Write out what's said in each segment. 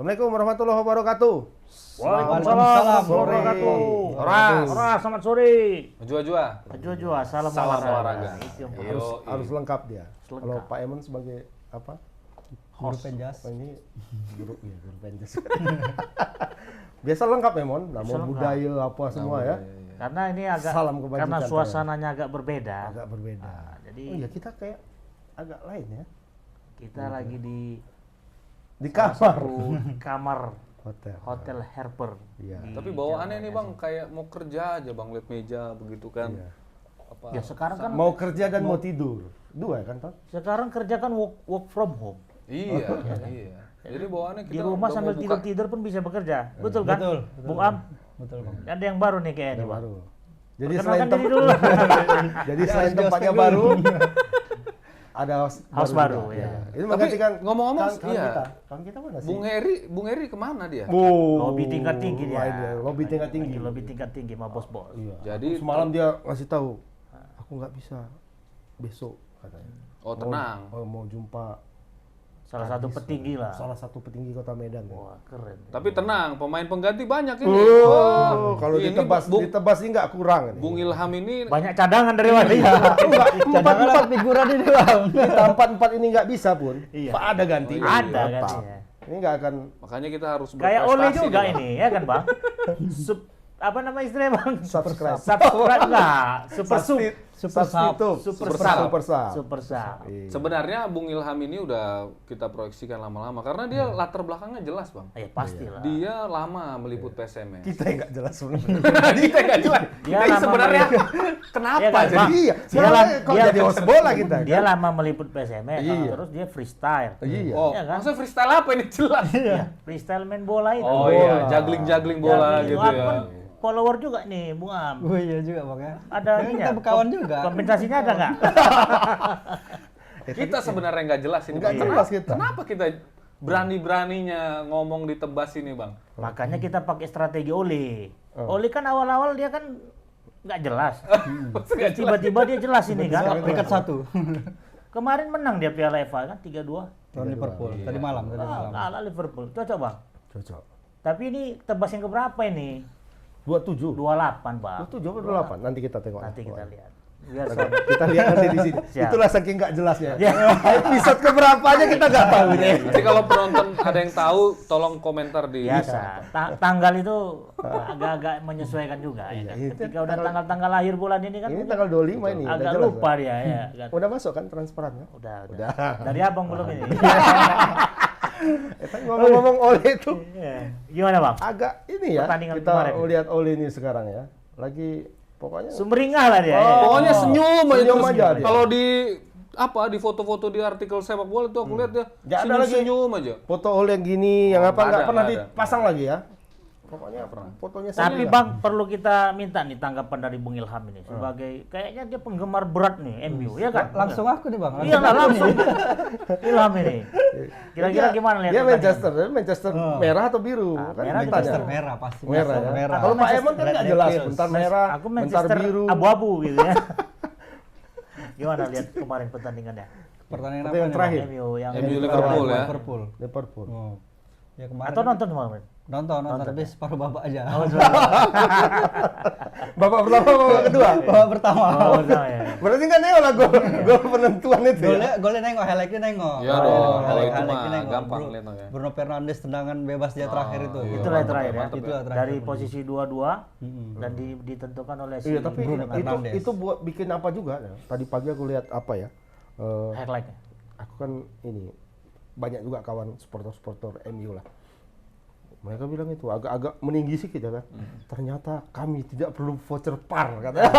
Assalamualaikum warahmatullahi wabarakatuh. Waalaikumsalam warahmatullahi wabarakatuh. Horas, selamat sore. Jua-jua. Jua-jua, salam olahraga. olahraga. Itu. Harus lengkap dia. Lengkap. Kalau Pak Emon sebagai apa? Guru penjas. Oh, ini guru penjas. Biasa lengkap Emon, nama Biasa lengkap. budaya apa semua ya. Karena ini agak Salam kebajikan, karena suasananya agak berbeda. Agak berbeda. Nah, jadi Oh iya, kita kayak agak lain ya. kita lagi di Di salah kamar satu kamar hotel. Hotel Harper. Iya. di Tapi bawaannya Jalan nih Bang kayak mau kerja aja Bang, lihat meja begitu kan. Iya. Apa? Ya sekarang kan Mau kerja dan mau tidur. Dua kan, Pak? sekarang kerja kan work from home. Iya, iya. Jadi bawaannya kita Di rumah udah sambil mau buka- tidur-tidur pun bisa bekerja. Betul kan? Betul. Bung Am, Betul, Bang. ada yang baru nih kayaknya, Yang Bang. baru. Jadi Perkenalkan selain diri dulu. jadi Ya, selain harus tempatnya diospek baru, dulu. ada House baru, juga. ya. Ini Tapi menggantikan ngomong-ngomong, kawan iya. kita. Kawan kita mana sih? Bung Heri kemana dia? Lobby tingkat tinggi dia. Lain Lobby tingkat tinggi. Lagi lobby tingkat tinggi sama bos-bos. Iya. Jadi Semalam dia ngasih tahu, aku nggak bisa besok katanya. Oh, tenang. Mau jumpa Salah satu petinggi lah. salah satu petinggi kota Medan. Wah, keren. Tapi tenang, pemain pengganti banyak ini. Oh, kalau Ini ditebas ini nggak kurang. Bung Ilham ini Banyak cadangan dari mana? Iya. Cadangan figuran ini, Bang. Kita empat ini nggak bisa pun. Iya. Pak ada ganti. Ada Tetap. gantinya. Ini nggak akan. makanya kita harus Kayak Oleh berprestasi juga nih, Bang. ini, ya kan, Bang? Apa nama istilahnya, Bang? Subscribe. Subscribe enggak? Super sub. Super sub. Super sub. sub. Super sub. Super sub. Iya. Sebenarnya Bung Ilham ini udah kita proyeksikan lama-lama karena dia latar belakangnya jelas, Bang. Ya pastilah. Dia lama meliput PSMS. Kita yang nggak jelas sebenarnya. Kita nggak jelas. Dia Kita ini lama sebenarnya Iya kenapa kan, jadi? Bang? Iya. Dia Sebenarnya lah- kok dia- jadi host bola kita. Dia kan? lama meliput PSMS, Iya. terus dia freestyle. Iya. Oh, Iya kan? maksudnya freestyle apa ini jelas? Iya, freestyle main bola itu. Oh Bola. iya, juggling bola Juggling. gitu Wah, ya. kan follower juga nih, Bung Am. Oh iya juga, Bang ya. Ada Ya, ininya. kita berkawan juga. Kompensasinya ada nggak? Kita sebenarnya nggak jelas ini. Nggak Bang. jelas kita. Kenapa kita berani-beraninya ngomong di tebas ini, Bang? Makanya kita pakai strategi Oli. Oh. Oli kan awal-awal dia kan nggak jelas. Maksudnya nggak jelas. Tiba-tiba dia jelas ini kan. Peringkat 1. Kemarin menang dia Piala FA kan 3-2. Lawan Liverpool. Iya. Tadi malam. Kalah Liverpool. Cocok, Bang. Cocok. Tapi ini tebas yang keberapa ini? 27. 28, Bang. 27 atau 28? Nanti kita tengok. Nanti kita lihat. Biar Kita lihat nanti di sini. Siap. Itulah saking nggak jelasnya. Ya. Episode keberapa aja kita nggak tahu ini. Nanti kalau penonton ada yang tahu, tolong komentar di biasa. Tanggal itu agak-agak menyesuaikan juga ya kan. Iya, Ketika udah tanggal-tanggal lahir bulan ini kan Ini tanggal 25 ini. udah agak jelas, lupa kan? dia ya kan. Udah masuk kan transparan kan? Udah. Dari abang belum ini. Kan ngomong-ngomong oleh itu Iya. Gimana, Bang? agak ini ya. Pertandingan Kita kemarin. lihat oleh ini sekarang ya. Lagi pokoknya Sumringah lah dia. Oh. ya. Pokoknya senyum aja Senyum terus. aja dia. Kalau di di foto-foto di artikel sepak bola itu aku lihat dia Nggak ada lagi. senyum aja. foto oleh yang gini yang apa nggak ada, pernah nggak ada. dipasang lagi ya. Pokoknya fotonya Tapi senyum. Bang perlu kita minta nih tanggapan dari Bung Ilham ini sebagai kayaknya dia penggemar berat nih MU ya kan? Langsung aku nih, Bang. Iya lah langsung. Ilham ini. Kira-kira Dia- gimana lihat Dia pertandingan? Manchester merah atau biru? Ah, Kan merah ditanya. Manchester merah pasti. Merah ya. Merah. Kalau Pak Emon kan Red nggak jelas, Devils. bentar merah, Aku bentar Manchester biru. abu-abu gitu ya. Gimana lihat kemarin pertandingannya? Pertandingan Tapi yang apa nih, terakhir. MU yang MU Bang? Liverpool ya. Liverpool. Liverpool. Oh. Ya kemarin. atau nonton kemarin? Nonton tapi separuh babak aja. Oh, sudah. Babak pertama, babak kedua. Babak pertama. Oh, sudah ya. Berarti kan nengok lah gol penentuan itu. Ya? Golnya nengok, highlightnya nengok. Iya dong, kalau Highlight- itu mah highlightnya nengok. gampang lihat ya. Bruno Fernandes tendangan bebas dia terakhir itu. iya. Itulah yang terakhir ya. Mantap Itulah terakhir. Dari posisi 2-2 dan ditentukan oleh si Iya, tapi Bruno Fernandes. itu buat bikin apa juga ya? Tadi pagi aku lihat apa ya? highlight-nya. Aku kan ini banyak juga kawan supporter MU lah. Mereka bilang itu agak meninggi sedikit ya kan. Ternyata kami tidak perlu voucher par katanya.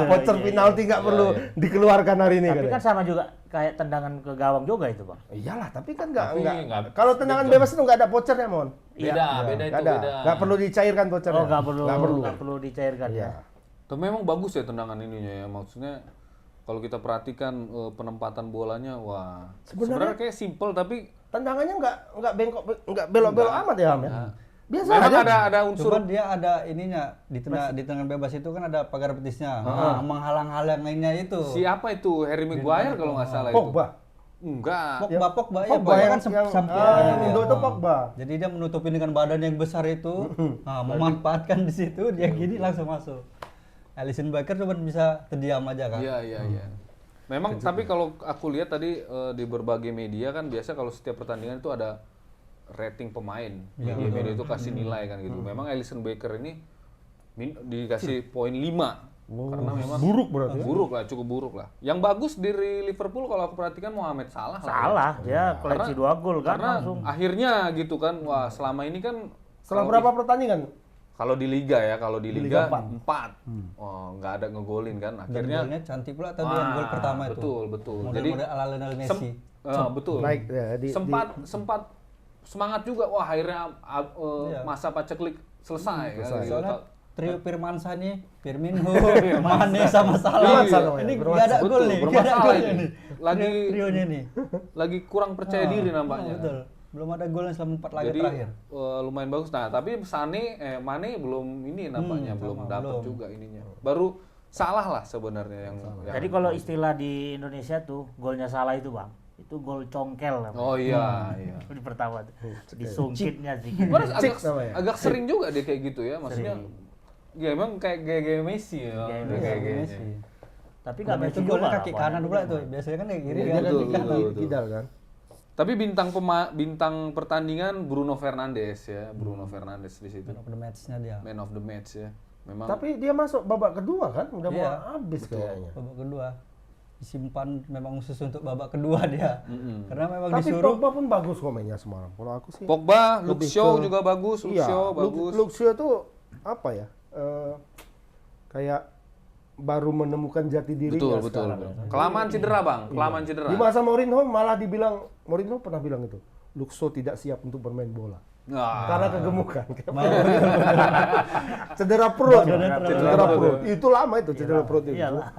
Voucher penalti nggak perlu dikeluarkan hari ini. Tapi katanya. kan sama juga kayak tendangan ke gawang juga itu, Bang. Iyalah, tapi kan Tapi nggak. nggak- Kalau tendangan bebas itu nggak ada vouchernya, Mon. Beda itu Nggak ada. beda. Nggak perlu dicairkan vouchernya. Oh, nggak perlu dicairkan Iya. ya. Tapi memang bagus ya tendangan ininya ya. Maksudnya kalau kita perhatikan penempatan bolanya, wah sebenarnya kayak simple tapi Tendangannya nggak bengkok, nggak belok-belok amat ya, Ham ya. Biasa memang aja. ada unsur. Cuman dia ada ininya di tendangan bebas itu kan ada pagar betisnya. Menghalang-halanginya itu. Siapa itu? Harry Maguire kalau nggak salah itu. Pogba. Enggak. Pogba ya, Pogba yang samping. Indo itu Pogba. Jadi dia menutupi dengan badan yang besar itu, memanfaatkan di situ dia gini langsung masuk. Alisson Becker cuma bisa terdiam aja kan. Iya. Memang tapi kalau aku lihat tadi di berbagai media kan biasa kalau setiap pertandingan itu ada rating pemain. Media itu kasih nilai kan gitu. Memang Alisson Becker ini dikasih poin 5. Karena memang Buruk berarti ya? buruk lah, cukup buruk lah. Yang bagus dari Liverpool kalau aku perhatikan Mohamed Salah. lah ya. Salah, dia koleksi 2 gol kan Karena langsung. akhirnya gitu kan, wah selama ini kan Setelah berapa pertandingan? kalau di Liga ya, kalau di Liga Liga 4. Oh, nggak ada ngegolin kan. Dan Akhirnya golnya cantik pula tadi yang gol pertama itu. Betul. Jadi Model ala Lionel Messi. betul. Naik ya, sempat semangat juga. Wah, akhirnya masa paceklik selesai. Kan, gitu. Soalnya trio Firmansyah nih, Firmino, Mane sama Salah. Firmansyah Ini namanya, nggak ada Betul, gol nih, nggak ada bermasalah golnya ini. nih. Trionya nih. Lagi kurang percaya diri nampaknya. Betul. Belum ada gol selama 4 laga Jadi terakhir. lumayan bagus. Nah, tapi Mane belum ini nampaknya belum dapat belum. juga ininya. Baru Salah lah sebenarnya yang Jadi kalau istilah di Indonesia tuh golnya Salah itu Bang, itu gol congkel namanya. Oh iya. Di pertama tuh. Disungkitnya sih. Kemarin Cik namanya. agak sering juga dia kayak gitu ya, maksudnya. Ya emang kayak gaya Messi ya. Gaya Messi. Tapi nggak Itu Messi golnya juga kaki lah, kanan Bang. pula tuh. Biasanya kan kayak kiri Dia kan. kan Betul, di betul. kidal kan. Tapi bintang pertandingan Bruno Fernandes ya, Bruno Fernandes di situ. Man of the match-nya dia. Man of the match ya. Memang Tapi dia masuk babak kedua kan? Udah mau Iya, habis kayaknya. Babak kedua. Disimpan memang khusus untuk babak kedua dia. Karena memang Tapi disuruh Pogba pun bagus kok mainnya semalam. Kalau aku sih. Pogba, Luke Lebih Shaw ke- juga bagus, Luke Iya, Shaw bagus. Luke Shaw tuh apa ya? Kayak baru menemukan jati dirinya Betul. sekarang. Kelamaan cedera, Bang. Kelamaan cedera. Di masa Mourinho malah dibilang, Mourinho pernah bilang itu, Luke Shaw tidak siap untuk bermain bola. Nah, Karena kegemukan. Cedera perut. Cedera perut. Itu lama itu cedera perut itu. Iyalah.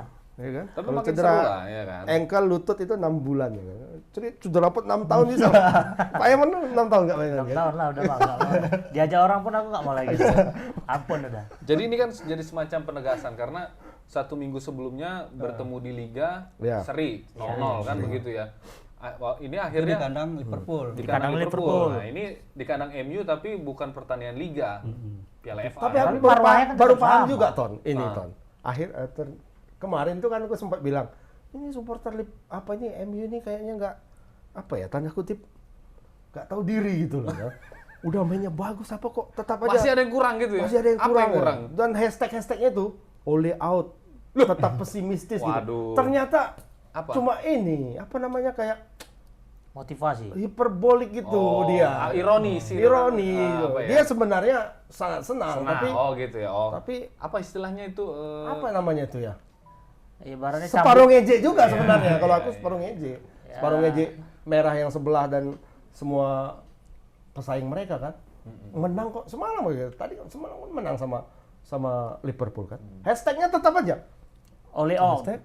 Ya kan? Tapi Kalau makin cedera seru lah, ya kan? ankle, lutut itu 6 bulan ya kan. Cedera perut 6 tahun bisa. Pak Eman 6 tahun enggak main 6 kan? tahun lah udah Bang, nggak mau. Diajak orang pun aku nggak mau lagi. Ampun udah. Jadi ini kan jadi semacam penegasan karena 1 minggu sebelumnya bertemu di Liga Ya. seri 0-0 kan begitu ya. Ini itu di akhirnya kandang Liverpool. di kandang kandang Liverpool. Liverpool. Nah, ini di kandang MU tapi bukan pertandingan Liga. Piala FA. Tapi ya. aku marwahnya kan baru tetap paham sama. juga Ton. Ini Ah. Ton. Kemarin tuh kan aku sempat bilang, ini supporter apa ini MU ini kayaknya nggak apa ya tanda kutip nggak tahu diri gitu loh. Ya. Udah mainnya bagus apa kok tetap aja Masih ada yang kurang gitu ya? masih ada yang Apa kurang, yang ya? kurang? Dan hashtagnya tuh Ole out tetap pesimistis gitu. Waduh. Ternyata Apa? cuma ini apa namanya kayak Motivasi. hiperbolik gitu dia. Ironis. Ironi. Apa ya? Dia sebenarnya sangat senang, Senang. tapi Oh gitu ya. Oh. tapi apa istilahnya itu? apa namanya itu ya? Ibaratnya Separuh ngejek juga sebenarnya. Kalau aku separuh ngejek. Separuh ngejek merah yang sebelah dan semua pesaing mereka kan. Menang kok semalam gitu. Tadi semalam kan menang sama Liverpool kan. Hashtagnya tetap aja. Ole Om. Hashtag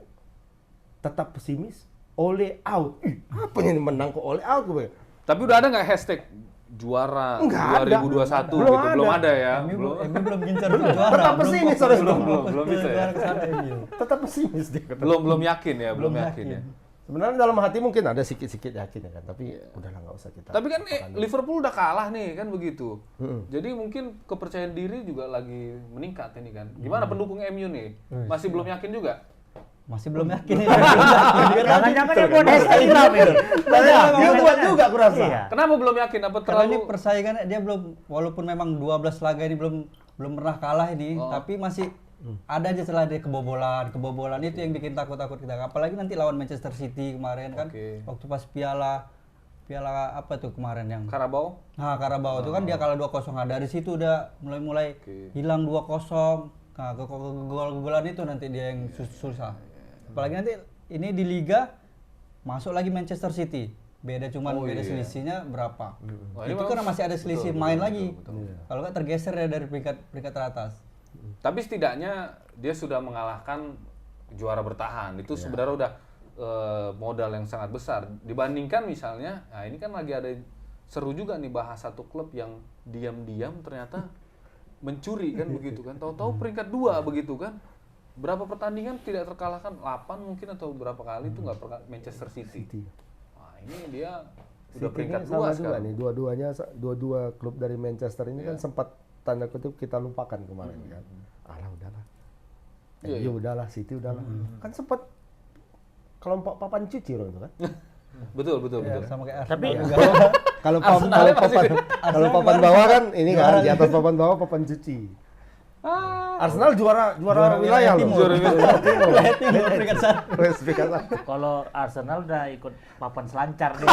tetap pesimis. Ole out. Ih, apa ini menang kok Ole out gue. Tapi udah ada nggak hashtag juara Nggak ada. 2021 Belum gitu? Belum ada. ada ya? MU belum gincar juara. Tetap pesimis harus Belum bisa ya? Juara ke sana MU. Tetap pesimis dia. Belum yakin ya, belum yakin ya. Sebenarnya dalam hati mungkin ada sikit-sikit yakin ya kan, tapi udahlah nggak usah kita. Tapi kan Liverpool udah kalah nih kan begitu. Jadi mungkin kepercayaan diri juga lagi meningkat ini kan. Gimana pendukung MU nih? Masih belum yakin juga? Masih belum yakin ini. Jangan-jangan dia buat Instagram itu. Dia buat juga aku rasa. Iya. Kenapa belum yakin? Apa Karena ini terlalu persaingan dia belum, walaupun memang 12 laga ini belum pernah kalah ini, Oh. tapi masih ada aja celah dia kebobolan itu yang bikin takut kita. Apalagi nanti lawan Manchester City kemarin kan, Oke. waktu pas piala apa tuh kemarin yang Karabau? Nah, Karabau itu kan dia kalah 2-0. Nah, dari situ udah mulai Oke. hilang 2-0. Nah, gol-golan itu nanti dia yang susah. Apalagi nanti ini di liga masuk lagi Manchester City. Beda cuman Oh, beda iya. selisihnya berapa. Wah, ini Itu memang- karena masih ada selisih betul, main betul, lagi. betul, betul. Kalau nggak tergeser ya dari peringkat teratas. Tapi setidaknya dia sudah mengalahkan juara bertahan. Itu sebenarnya udah modal yang sangat besar. Dibandingkan misalnya, nah ini kan lagi ada seru juga nih bahas satu klub yang diam-diam ternyata mencuri kan begitu kan. Tahu-tahu peringkat 2 begitu kan. Berapa pertandingan tidak terkalahkan? 8 mungkin atau berapa kali itu nggak pernah Manchester City. Wah, ini dia udah City peringkat ini 2 sama juga sekarang. nih, dua-dua klub dari Manchester ini kan sempat tanda kutip kita lupakan kemarin kan. Alah udahlah. Iya, MU udahlah, City udahlah. Kan sempat kelompok papan cuci loh itu kan. Betul. Ya, sama kayak Tapi- Arsenal juga. Kalau Arsenalnya masih- kalau papan bawah kan ini kan di atas papan bawah papan cuci. Arsenal juara wilayah loh. Timur. Wilayah Timur peringkat 1. Wes, peringkat satu. Kalau Arsenal udah ikut papan selancar nih.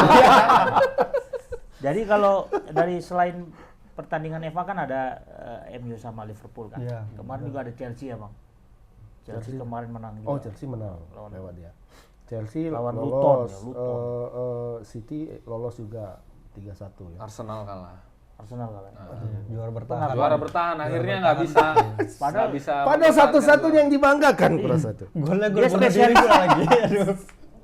Jadi kalau dari selain pertandingan FA kan ada MU sama Liverpool kan. Iya. Kemarin juga ada Chelsea ya bang. Chelsea kemarin menang juga. Oh, Chelsea menang Lawan- lewat dia. Chelsea Lawan lolos, Luton ya, City lolos juga 3-1 ya. Arsenal kalah. Arsenal kalah. Juara bertahan. Juara bertahan akhirnya nggak bisa. Padahal- nggak bisa Pada mempertahankan satu-satunya juara. yang dibanggakan kurasa tuh. Golnya Dia gol bunuh diri spesialis. pula lagi. Aduh.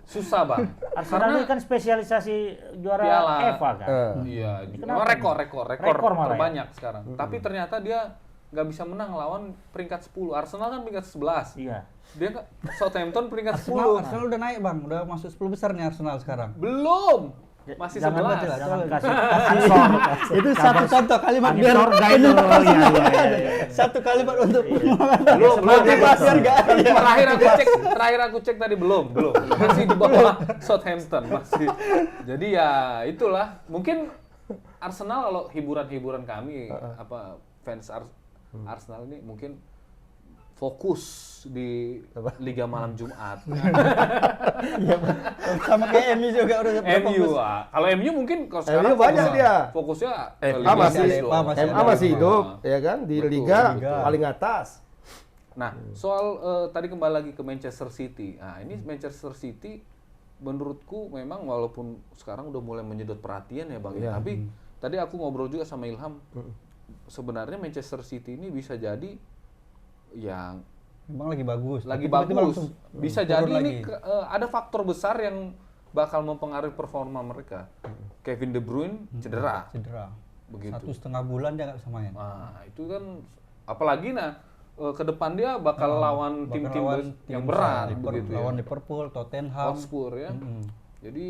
Susah bang. Arsenal ini kan spesialisasi juara Piala. FA kan. Iya, kenapa memang rekor Rekor malah ya? terbanyak sekarang. Tapi ternyata dia nggak bisa menang lawan peringkat 10. Arsenal kan peringkat 11. Iya. Dia nggak- Southampton peringkat Arsenal 10. udah naik bang, udah masuk 10 besar nih Arsenal sekarang. Belum. Masih Jangan 11. baca, jangan Soalnya- kasih ansor. Itu satu contoh kalimat Angin biar sorga itu. Iya. satu kalimat untuk Belum motivasi belum. enggak ada. Terakhir aku cek tadi belum. Masih di bawah Southampton masih. Jadi ya itulah. Mungkin Arsenal kalau hiburan-hiburan kami apa fans Arsenal ini mungkin fokus di Liga Malam Jumat. Sama kayak MU juga udah MU, kalau MU mungkin kalau sekarang MU banyak fokus- dia. Fokusnya MA masih masih MA ada. masih hidup ya kan di Betul, liga Liga. paling atas. Nah, soal tadi kembali lagi ke Manchester City. Nah, ini Manchester City menurutku memang walaupun sekarang udah mulai menyedot perhatian ya Bang, ya, Iya. tapi tadi aku ngobrol juga sama Ilham. Sebenarnya Manchester City ini bisa jadi yang Memang lagi bagus. lagi tapi tiba-tiba bagus. langsung Bisa turun jadi ini lagi. ada faktor besar yang bakal mempengaruhi performa mereka. Kevin De Bruyne cedera. Cedera. Begitu. 1,5 bulan dia nggak bisa main. Nah, itu kan apalagi ke depan dia bakal lawan Bakal tim-tim lawan yang tim berat besar. begitu ya. Lawan Liverpool, Tottenham. Hotspur ya. Jadi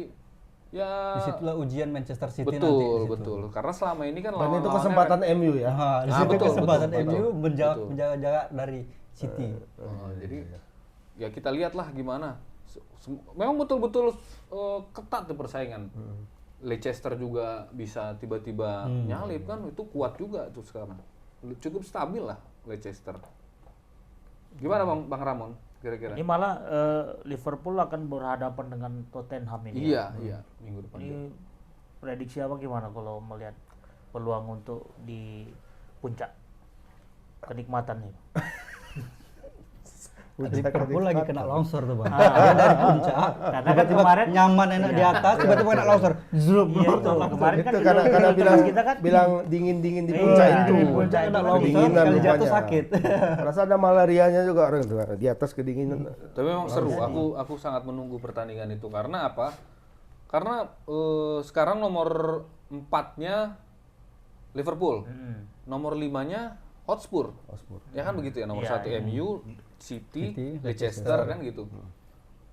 ya Disitulah ujian Manchester City nanti. betul, di situ. betul. Karena selama ini kan Dan itu lawan-lawannya kesempatan MU ya. Nah, di Ah, situ betul, kesempatan betul, MU betul. menjaga dari City. jadi ya kita lihatlah gimana. Memang betul-betul ketat tuh persaingan. Leicester juga bisa tiba-tiba nyalip kan, itu kuat juga tuh sekarang. Cukup stabil lah Leicester. Gimana Bang Ramon kira-kira? Ini malah Liverpool akan berhadapan dengan Tottenham ini. Iya, iya, minggu depan. Ini prediksi apa gimana kalau melihat peluang untuk di puncak kenikmatan nih? Liverpool lagi kena longsor tuh bang. Ah. Dia dari puncak, Karena kan tiba-tiba kemarin- nyaman enak di atas, tiba-tiba kena longsor. Zrup, Iya, itu. Kemarin kan Itu karena judul bilang kita kan bilang dingin-dingin di Iya, puncak itu. di puncak kena itu longsor, Kedinginan sekali jatuh rupanya. sakit. Rasa ada malarianya juga orang itu di atas kedinginan. Tapi memang seru. Aku sangat menunggu pertandingan itu karena apa? Karena sekarang nomor 4-nya Liverpool, nomor 5-nya Hotspur. Ya kan begitu ya, nomor Iya, 1 iya. MU, City, City, Leicester kan gitu.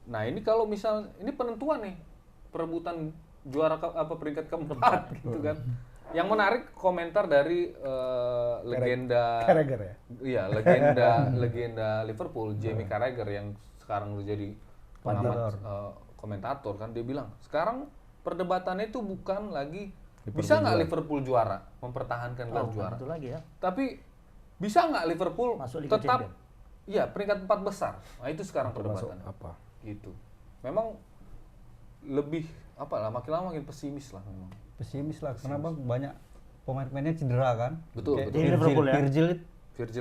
Nah, ini kalau misal ini penentuan nih perebutan juara peringkat keempat gitu kan. Yang menarik komentar dari legenda Carragher ya. Iya, legenda Liverpool, Jamie Carragher yang sekarang udah jadi pengamat komentator kan, dia bilang sekarang perdebatannya itu bukan lagi bisa nggak Liverpool juara, mempertahankan gelar juara, itu lagi ya. tapi bisa nggak Liverpool Masuk Liga tetap Champion. iya peringkat 4 besar. Nah itu sekarang Termasuk perdebatannya. apa? Gitu. Memang lebih apa lah, makin lama makin pesimis lah memang. Pesimis lah, karena bang banyak pemain-pemainnya cedera kan. Betul, Kayak betul. Di Liverpool ya? Virgil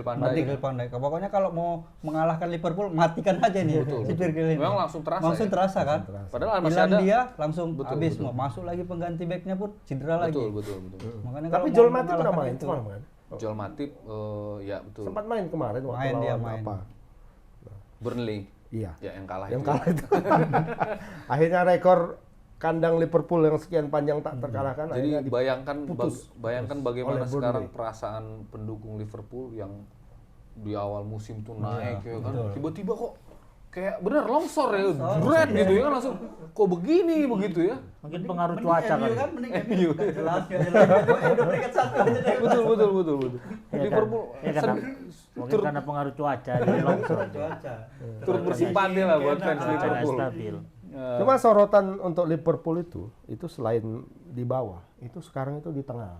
van Dijk. Virgil van Dijk. Pokoknya kalau mau mengalahkan Liverpool, matikan aja nih Betul, si betul. Virgil ini. Memang langsung terasa Langsung ya? terasa kan. Padahal masih Hilang ada dia langsung Betul, habis. betul. Mau masuk lagi pengganti backnya pun cedera lagi. betul. Makanya Tapi kalau Joel mau Matip pernah mengalahkan main, itu, cuma main. Joel Matip ya betul. Sempat main kemarin waktu Main dia, lawan main. apa? Burnley. Iya. Ya yang kalah Yang itu. kalah itu. Akhirnya rekor kandang Liverpool yang sekian panjang tak terkalahkan Jadi akhirnya bayangkan bagaimana oleh sekarang Burnley. perasaan pendukung Liverpool yang di awal musim tuh naik ya kan. betul. Tiba-tiba kok kayak bener longsor ya, dread gitu ya kan langsung kok begini begitu ya. Mungkin pengaruh cuaca MU kali. kan, mending MU. Nggak jelas, nggak jelas. Udah peringkat 1 aja deh. Betul. Iya kan? Liverpool Iya karena mungkin karena pengaruh cuaca jadi longsor. Cuaca. turut bersimpati lah buat fans Cuaca nggak Liverpool. stabil. Cuma sorotan untuk Liverpool itu selain di bawah, itu sekarang itu di tengah.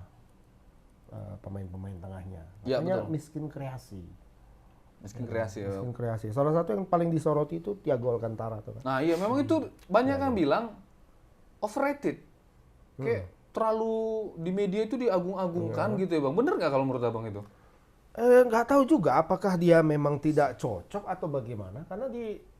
Pemain-pemain tengahnya. Ya, Makanya betul. miskin kreasi. Miskin kreasi ya. Miskin kreasi. Salah satu yang paling disoroti itu Thiago Alcantara tuh kan. Nah iya memang itu banyak yang bilang overrated. Kayak terlalu di media itu diagung-agungkan gitu ya bang. Bener nggak kalau menurut abang itu? Nggak tahu juga apakah dia memang tidak cocok atau bagaimana. Karena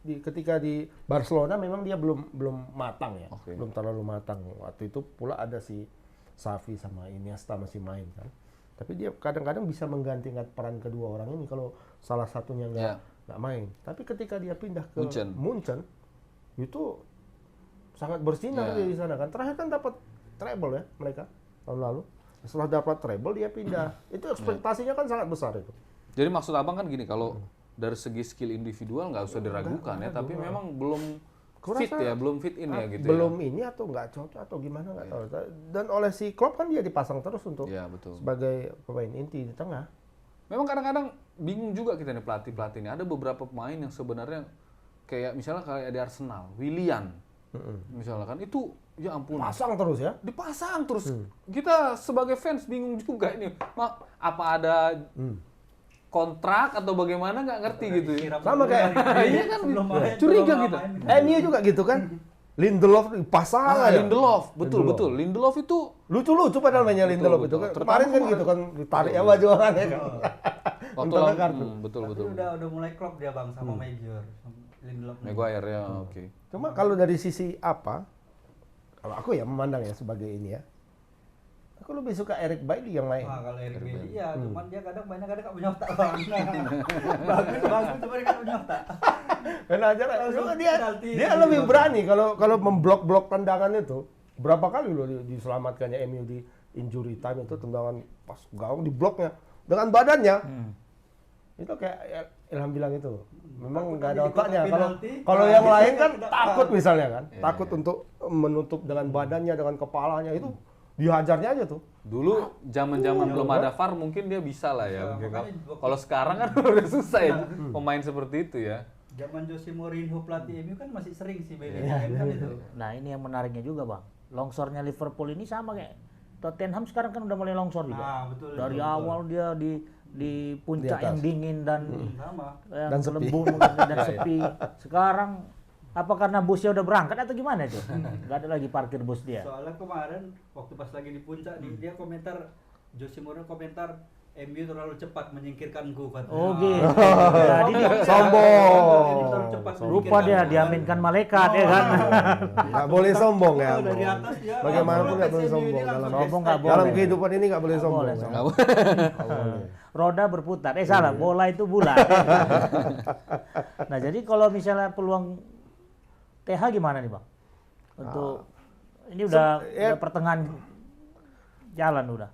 ketika di Barcelona memang dia belum matang ya. Oke. Belum terlalu matang. Waktu itu pula ada si Xavi sama Iniesta masih main kan. Tapi dia kadang-kadang bisa menggantikan peran kedua orang ini kalau salah satunya nggak main. Tapi ketika dia pindah ke Munchen itu sangat bersinar dia di sana kan. Terakhir kan dapat treble ya mereka tahun lalu. Setelah dapat treble dia pindah. Itu ekspektasinya kan sangat besar itu. Jadi maksud abang kan gini, kalau dari segi skill individual nggak usah diragukan ya, tapi memang belum fit ya, belum fit in ya gitu belum ya. ini atau nggak cocok atau gimana nggak tahu. Dan oleh si Klopp kan dia dipasang terus untuk Betul. sebagai pemain inti di tengah. Memang kadang-kadang bingung juga kita nih pelatih ini. Ada beberapa pemain yang sebenarnya kayak misalnya kayak di Arsenal, Willian, misalnya kan itu ya ampun. Pasang terus ya. Dipasang terus. Kita sebagai fans bingung juga ini. Apa ada kontrak atau bagaimana nggak ngerti gitu ya. Sama kayak Iya kan curiga kita. MU juga gitu kan. Lindelof dipasang aja. Lindelof, betul. Lindelof itu Lucu-lucu padahal mainnya Lindelof itu kan. Kemarin kan gitu kan ditarik ya baju orang ya kan. waktu Untung kartu. betul. Udah mulai klop dia bang sama Major. Lindelof. Maguire ya, oke. Cuma kalau dari sisi apa? Kalau aku ya memandang ya sebagai ini ya. Aku lebih suka Eric Bailly yang main. Wah kalau Eric Bailly iya, cuman dia kadang-kadang nggak punya otak bang. bagus, cuma dia nggak punya otak. Karena aja Langsung dia penalti. lebih berani kalau memblok tendangan itu. Berapa kali loh diselamatkannya MU di injury time itu tendangan pas gawang di bloknya dengan badannya. Itu kayak Ilham bilang itu. Memang nggak ada otaknya. Kalau yang lain kan takut misalnya kan, takut untuk menutup dengan badannya, dengan kepalanya itu dihajarnya aja tuh. Dulu zaman-zaman belum ada VAR mungkin dia bisa lah ya. Kalau sekarang kan udah susah ya pemain seperti itu ya. Zaman Jose Mourinho pelatih MU kan masih sering sih Bailey kan itu. Nah ini yang menariknya juga bang. Longsornya Liverpool ini sama kayak Tottenham sekarang kan udah mulai longsor juga. Ah, betul. Dari awal dia di puncak yang dingin dan Sama. yang Dan sepi. lembut dan sepi. Sekarang apa karena busnya udah berangkat atau gimana itu? Gak ada lagi parkir bus dia. Soalnya kemarin waktu pas lagi di puncak dia komentar Jose Mourinho komentar MU terlalu cepat menyingkirkanku katanya. Oh gitu. Jadi dia Sombong. Ini terlalu cepat rupa dia diaminkan malaikat ya kan. Nggak boleh sombong ya. Dari atas dia. Bagaimanapun nggak boleh langsung sombong. ini langsung Sombong hashtag. nggak Dalam boleh. kehidupan ini nggak boleh sombong. boleh ya. sombong. Nggak boleh. Roda berputar. Salah, bola itu bulat. Nah, jadi kalau misalnya peluang TH gimana nih, Bang? Untuk ini udah pertengahan jalan udah.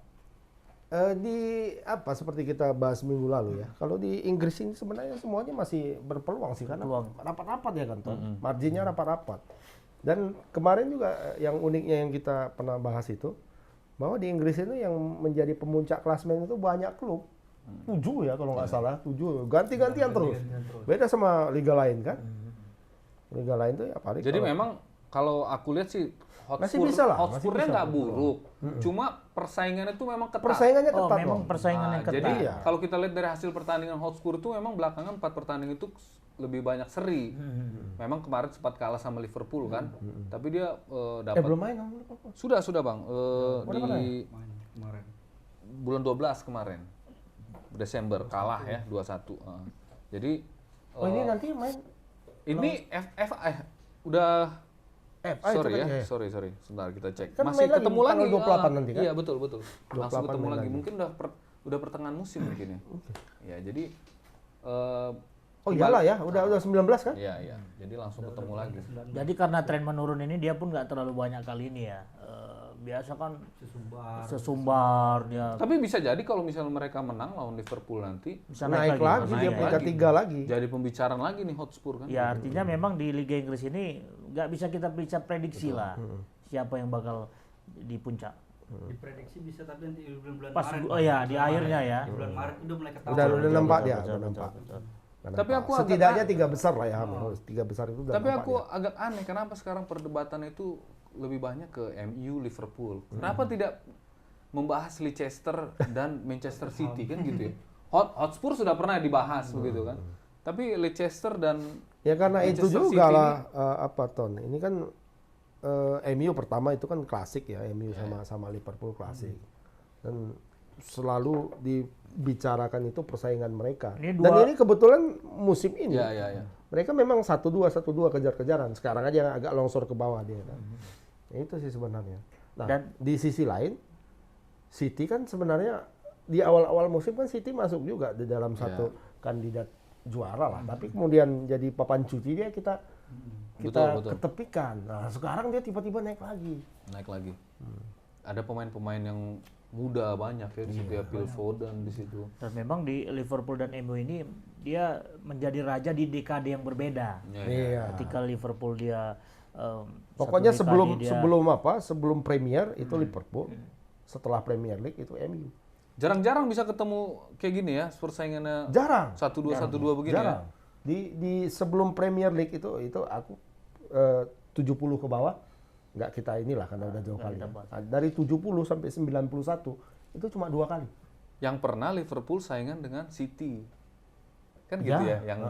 Di apa seperti kita bahas minggu lalu ya. Kalau di Inggris ini sebenarnya semuanya masih berpeluang sih karena Berpeluang. rapat-rapat ya kan, Ton. Marginnya rapat-rapat. Dan kemarin juga yang uniknya yang kita pernah bahas itu bahwa di Inggris itu yang menjadi pemuncak klasemen itu banyak klub. 7 ya kalau nggak salah, 7 ganti-gantian terus. Beda sama liga lain kan. Liga lain tuh ya paling. Jadi memang kalau aku lihat sih Masih bisa lah, masih Hotspurnya bisa. nggak buruk, cuma persaingannya itu memang ketat. persaingannya Oh, ketat. memang Bang. persaingan yang ketat. Jadi Iya. kalau kita lihat dari hasil pertandingan Hotspur itu memang belakangan 4 pertandingan itu lebih banyak seri. Memang kemarin sempat kalah sama Liverpool kan, tapi dia dapat. belum main sama Liverpool. Sudah bang di Main kemarin. bulan 12 kemarin Desember kalah ya 2-1. Jadi Oh ini nanti main ini udah sorry itu ya, kan, sorry. Sebentar kita cek. Kan Masih main lagi ketemu tanggal lagi. 28 nanti kan? Iya betul. Langsung 28 ketemu main lagi. lagi. Mungkin udah pertengahan musim mungkin ya. Ya jadi Oh iyalah ya, udah 19 kan? Iya. Jadi langsung ketemu lagi. Jadi karena tren menurun ini dia pun nggak terlalu banyak kali ini ya biasa kan Sesumbar. sesumbar dia Tapi bisa jadi kalau misalnya mereka menang lawan Liverpool nanti bisa naik lagi, dia naik peringkat lagi. 3 lagi. jadi pembicaraan lagi nih Hotspur kan. Ya artinya memang di Liga Inggris ini nggak bisa kita prediksi lah siapa yang bakal di puncak. Diprediksi bisa tapi nanti di bulan-bulan Pas Maret. oh ya di akhirnya ya. Di bulan Maret udah mulai ketahuan. Udah nampak dia, Betul, udah betul, nampak. betul. Udah Tapi nampak. aku agak setidaknya 3 besar lah ya, 3 besar itu udah Tapi nampak aku dia. agak aneh kenapa sekarang perdebatan itu lebih banyak ke MU, Liverpool. Kenapa tidak membahas Leicester dan Manchester City kan gitu ya? Hotspur sudah pernah dibahas begitu kan. Tapi Leicester dan Ya karena itu Manchester juga City lah apa Ton. Ini kan MU pertama itu kan klasik ya, MU sama Liverpool klasik. Dan selalu dibicarakan itu persaingan mereka. Ini Dan dua- ini kebetulan musim ini. ya. Mereka memang 1-2 kejar-kejaran. Sekarang aja agak longsor ke bawah dia kan. Ya, itu sih sebenarnya. Nah, Dan- di sisi lain City kan sebenarnya di awal-awal musim kan City masuk juga di dalam satu kandidat juara lah. Tapi kemudian jadi papan cuci dia kita Betul. ketepikan. Nah, sekarang dia tiba-tiba naik lagi. Naik lagi. Ada pemain-pemain yang muda banyak ya di situ ya, Phil Foden di situ. Dan memang di Liverpool dan MU ini dia menjadi raja di dekade yang berbeda. Ya, Iya. Ketika Liverpool dia Pokoknya satu dekade dia- sebelum Premier itu Liverpool. Setelah Premier League itu MU. Jarang-jarang bisa ketemu kayak gini ya, persaingannya Jarang. 1-2 begini Jarang. ya. Di sebelum Premier League itu aku 70 ke bawah nggak kita inilah karena udah jauh kali. Ya. Nah, dari 70 sampai 91 itu cuma 2 kali. Yang pernah Liverpool saingan dengan City. Kan Ya, gitu ya, yang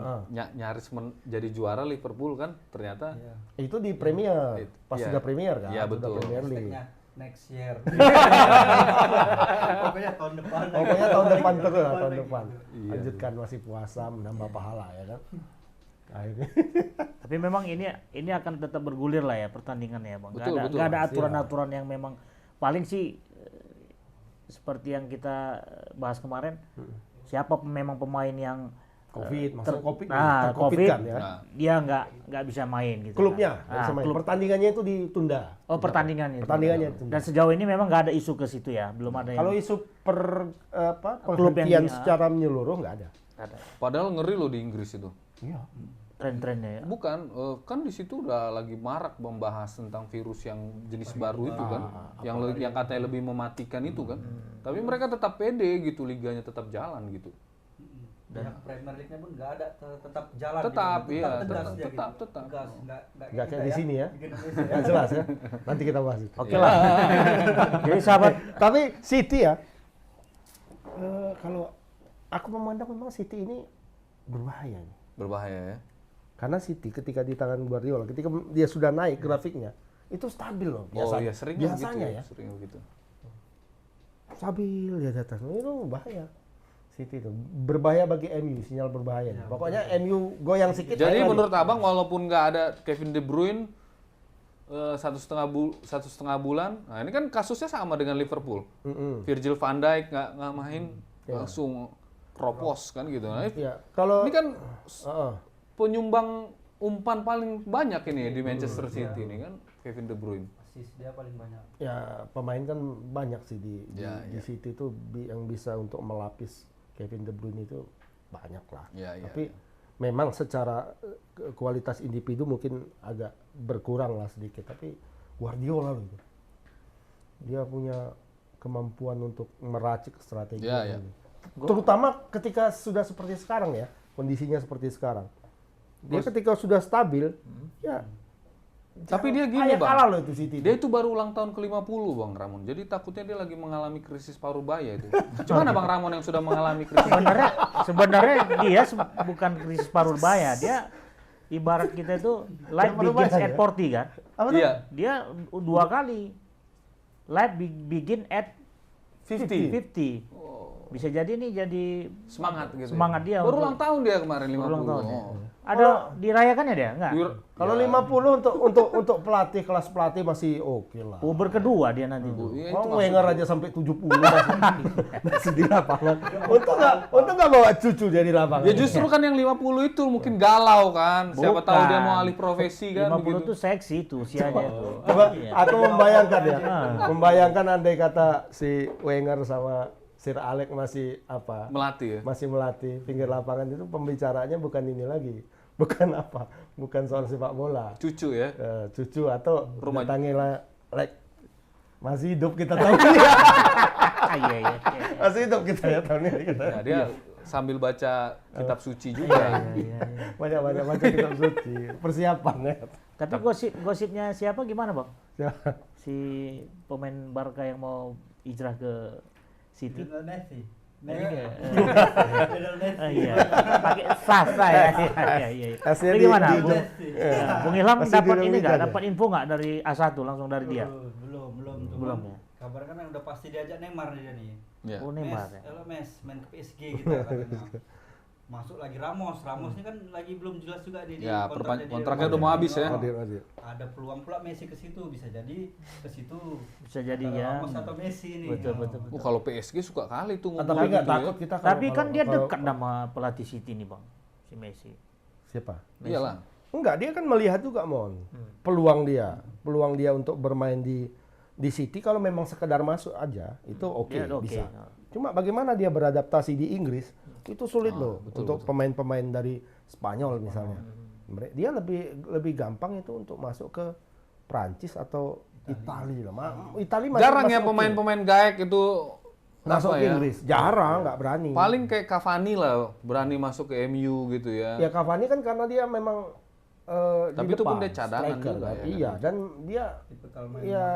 nyaris jadi juara Liverpool kan ternyata Itu di Premier, pas Iya. sudah Premier kan, Iya, sudah betul. Premier League. Hashtagnya next year. Pokoknya tahun depan. Pokoknya tahun depan terus lah, tahun lagi. depan. Iya. Lanjutkan masih puasa, menambah pahala ya kan. Akhirnya. Tapi memang ini akan tetap bergulir lah ya pertandingannya ya bang. Betul, betul. Nggak ada Pasti aturan-aturan yang memang paling sih seperti yang kita bahas kemarin. Siapa memang pemain yang Covid, masalah Covid, nah, tercovid Covid, kan ya. Nah, dia nggak bisa main gitu. Klubnya, kan. nggak bisa main. Klub. Pertandingannya itu ditunda. Oh pertandingannya. itu. Pertandingannya ditunda. Dan sejauh ini memang nggak ada isu ke situ ya, belum ada Kalau yang isu Klub yang penghentian di- secara menyeluruh nggak ada. ada. padahal ngeri loh di Inggris itu. Iya. Tren-trennya ya. Bukan, kan di situ udah lagi marak membahas tentang virus yang jenis baru itu kan, yang katanya lebih mematikan itu kan. Tapi mereka tetap pede gitu, liganya tetap jalan gitu. Dan Premier League-nya pun nggak ada, tetap jalan. Tetap, gitu. iya, tegas tetap, dia tetap, gitu. tetap. Tegas, Nggak kayak di sini ya. Di Indonesia. Nggak jelas ya. Nanti kita bahas itu. Oke lah. Jadi sahabat, Tapi City ya, kalau aku memandang memang City ini berbahaya nih. Berbahaya ya. Karena City ketika di tangan Guardiola, ketika dia sudah naik grafiknya, itu stabil loh biasanya. Oh iya, sering biasanya begitu ya. sering begitu. Stabil dia di atas. Itu bahaya. City itu berbahaya bagi MU, sinyal berbahaya. Pokoknya MU goyang sedikit. Jadi naik lagi. menurut abang walaupun nggak ada Kevin De Bruyne 1,5 bulan, nah ini kan kasusnya sama dengan Liverpool. Mm-mm. Virgil van Dijk nggak main langsung kropos kan gitu. Nah, Iya. Kalau ini kan Heeh. penyumbang umpan paling banyak ini di Manchester City ini kan Kevin De Bruyne. Assist dia paling banyak. ya pemain kan banyak sih di Ya, di City itu yang bisa untuk melapis Kevin De Bruyne itu banyak lah. Ya, ya, Tapi memang secara kualitas individu mungkin agak berkurang lah sedikit. Tapi Guardiola loh itu. Dia punya kemampuan untuk meracik strategi. Ya, ya. Terutama ketika sudah seperti sekarang ya, kondisinya seperti sekarang. Dia ketika sudah stabil, ya. Tapi dia gini, payah Bang. kalah loh itu City. Dia itu baru ulang tahun ke-50 Bang Ramon. Jadi takutnya dia lagi mengalami krisis paruh baya itu. Gimana Bang Ramon yang sudah mengalami krisis? sebenarnya dia bukan krisis paruh baya, dia ibarat kita itu life paruh begins baya at ya? 40 kan. Apa tuh? Iya, Dia 2 kali life begin at 50. 50. Bisa jadi nih jadi Semangat gitu. semangat dia Baru untuk- ulang tahun dia kemarin 50. ulang tahun ya. Oh. Ada dirayakannya dia? Enggak? Kalau Ya. 50 untuk pelatih, kelas pelatih masih oke lah. Puber kedua dia nanti tuh. Iya, itu Oh, Wenger aja sampai 70 masih di lapangan. Untung nggak bawa cucu dia di lapangan. Ya justru kan yang 50 itu mungkin galau kan. Siapa tahu dia mau alih profesi kan 50 begitu. tuh seksi tuh usianya tuh. Coba Iya. aku membayangkan ya. Membayangkan andai kata si Wenger sama Sir Alex masih apa? Melatih ya. Masih melatih pinggir lapangan itu pembicaraannya bukan ini lagi. Bukan apa? Bukan soal sepak bola. Cucu ya. Cucu atau Rumah- datangi like masih hidup kita tahun ini. Iya, iya. Masih hidup kita ya tahun ini kita. Nah, dia sambil baca kitab suci juga. Iya. Banyak baca kitab suci. Persiapan ya. Tapi gosipnya siapa gimana, Bang? Si pemain Barca yang mau hijrah ke City? Lionel Messi. Iya. Iya. Pakai sasa ya. Iya, iya. Hasilnya Tapi gimana? di- Bung Ilham Masih dapat ini dinamika nggak? dia. Dapat info nggak dari A1 langsung dari dia? Belum. Belum ya? Kabar kan udah pasti diajak Neymar dia nih. Ya. Oh, Neymar ya. Mes main ke PSG gitu katanya. Masuk lagi Ramos ini kan lagi belum jelas juga nih. Ya, kontraknya dia. kontraknya udah mau habis ya. Hadir. Ada peluang pula Messi ke situ, bisa jadi ke situ. Bisa jadi Antara ya. Ramos atau Messi nih. Betul, betul, betul. Kalau PSG suka kali tuh Tapi ngomong nggak gitu takut ya. kita Tapi kan dia kalau- dekat sama pelatih City nih, Bang. Si Messi. Siapa? Iyalah. Enggak, dia kan melihat juga Mon. Peluang dia untuk bermain di City kalau memang sekedar masuk aja itu oke, Dia oke. bisa. Cuma bagaimana dia beradaptasi di Inggris itu sulit loh untuk pemain-pemain dari Spanyol misalnya. Dia lebih gampang itu untuk masuk ke Prancis atau Italia lah. Italia masih Jarang ya oke. pemain-pemain gaek itu masuk apa ke ya? Inggris. Jarang, nggak berani. Paling kayak Cavani lah berani masuk ke MU gitu ya. Ya Cavani kan karena dia memang Tapi di itu pun depan, dia cadangan striker juga kan. ya. Iya, dan dia Tipikal main ya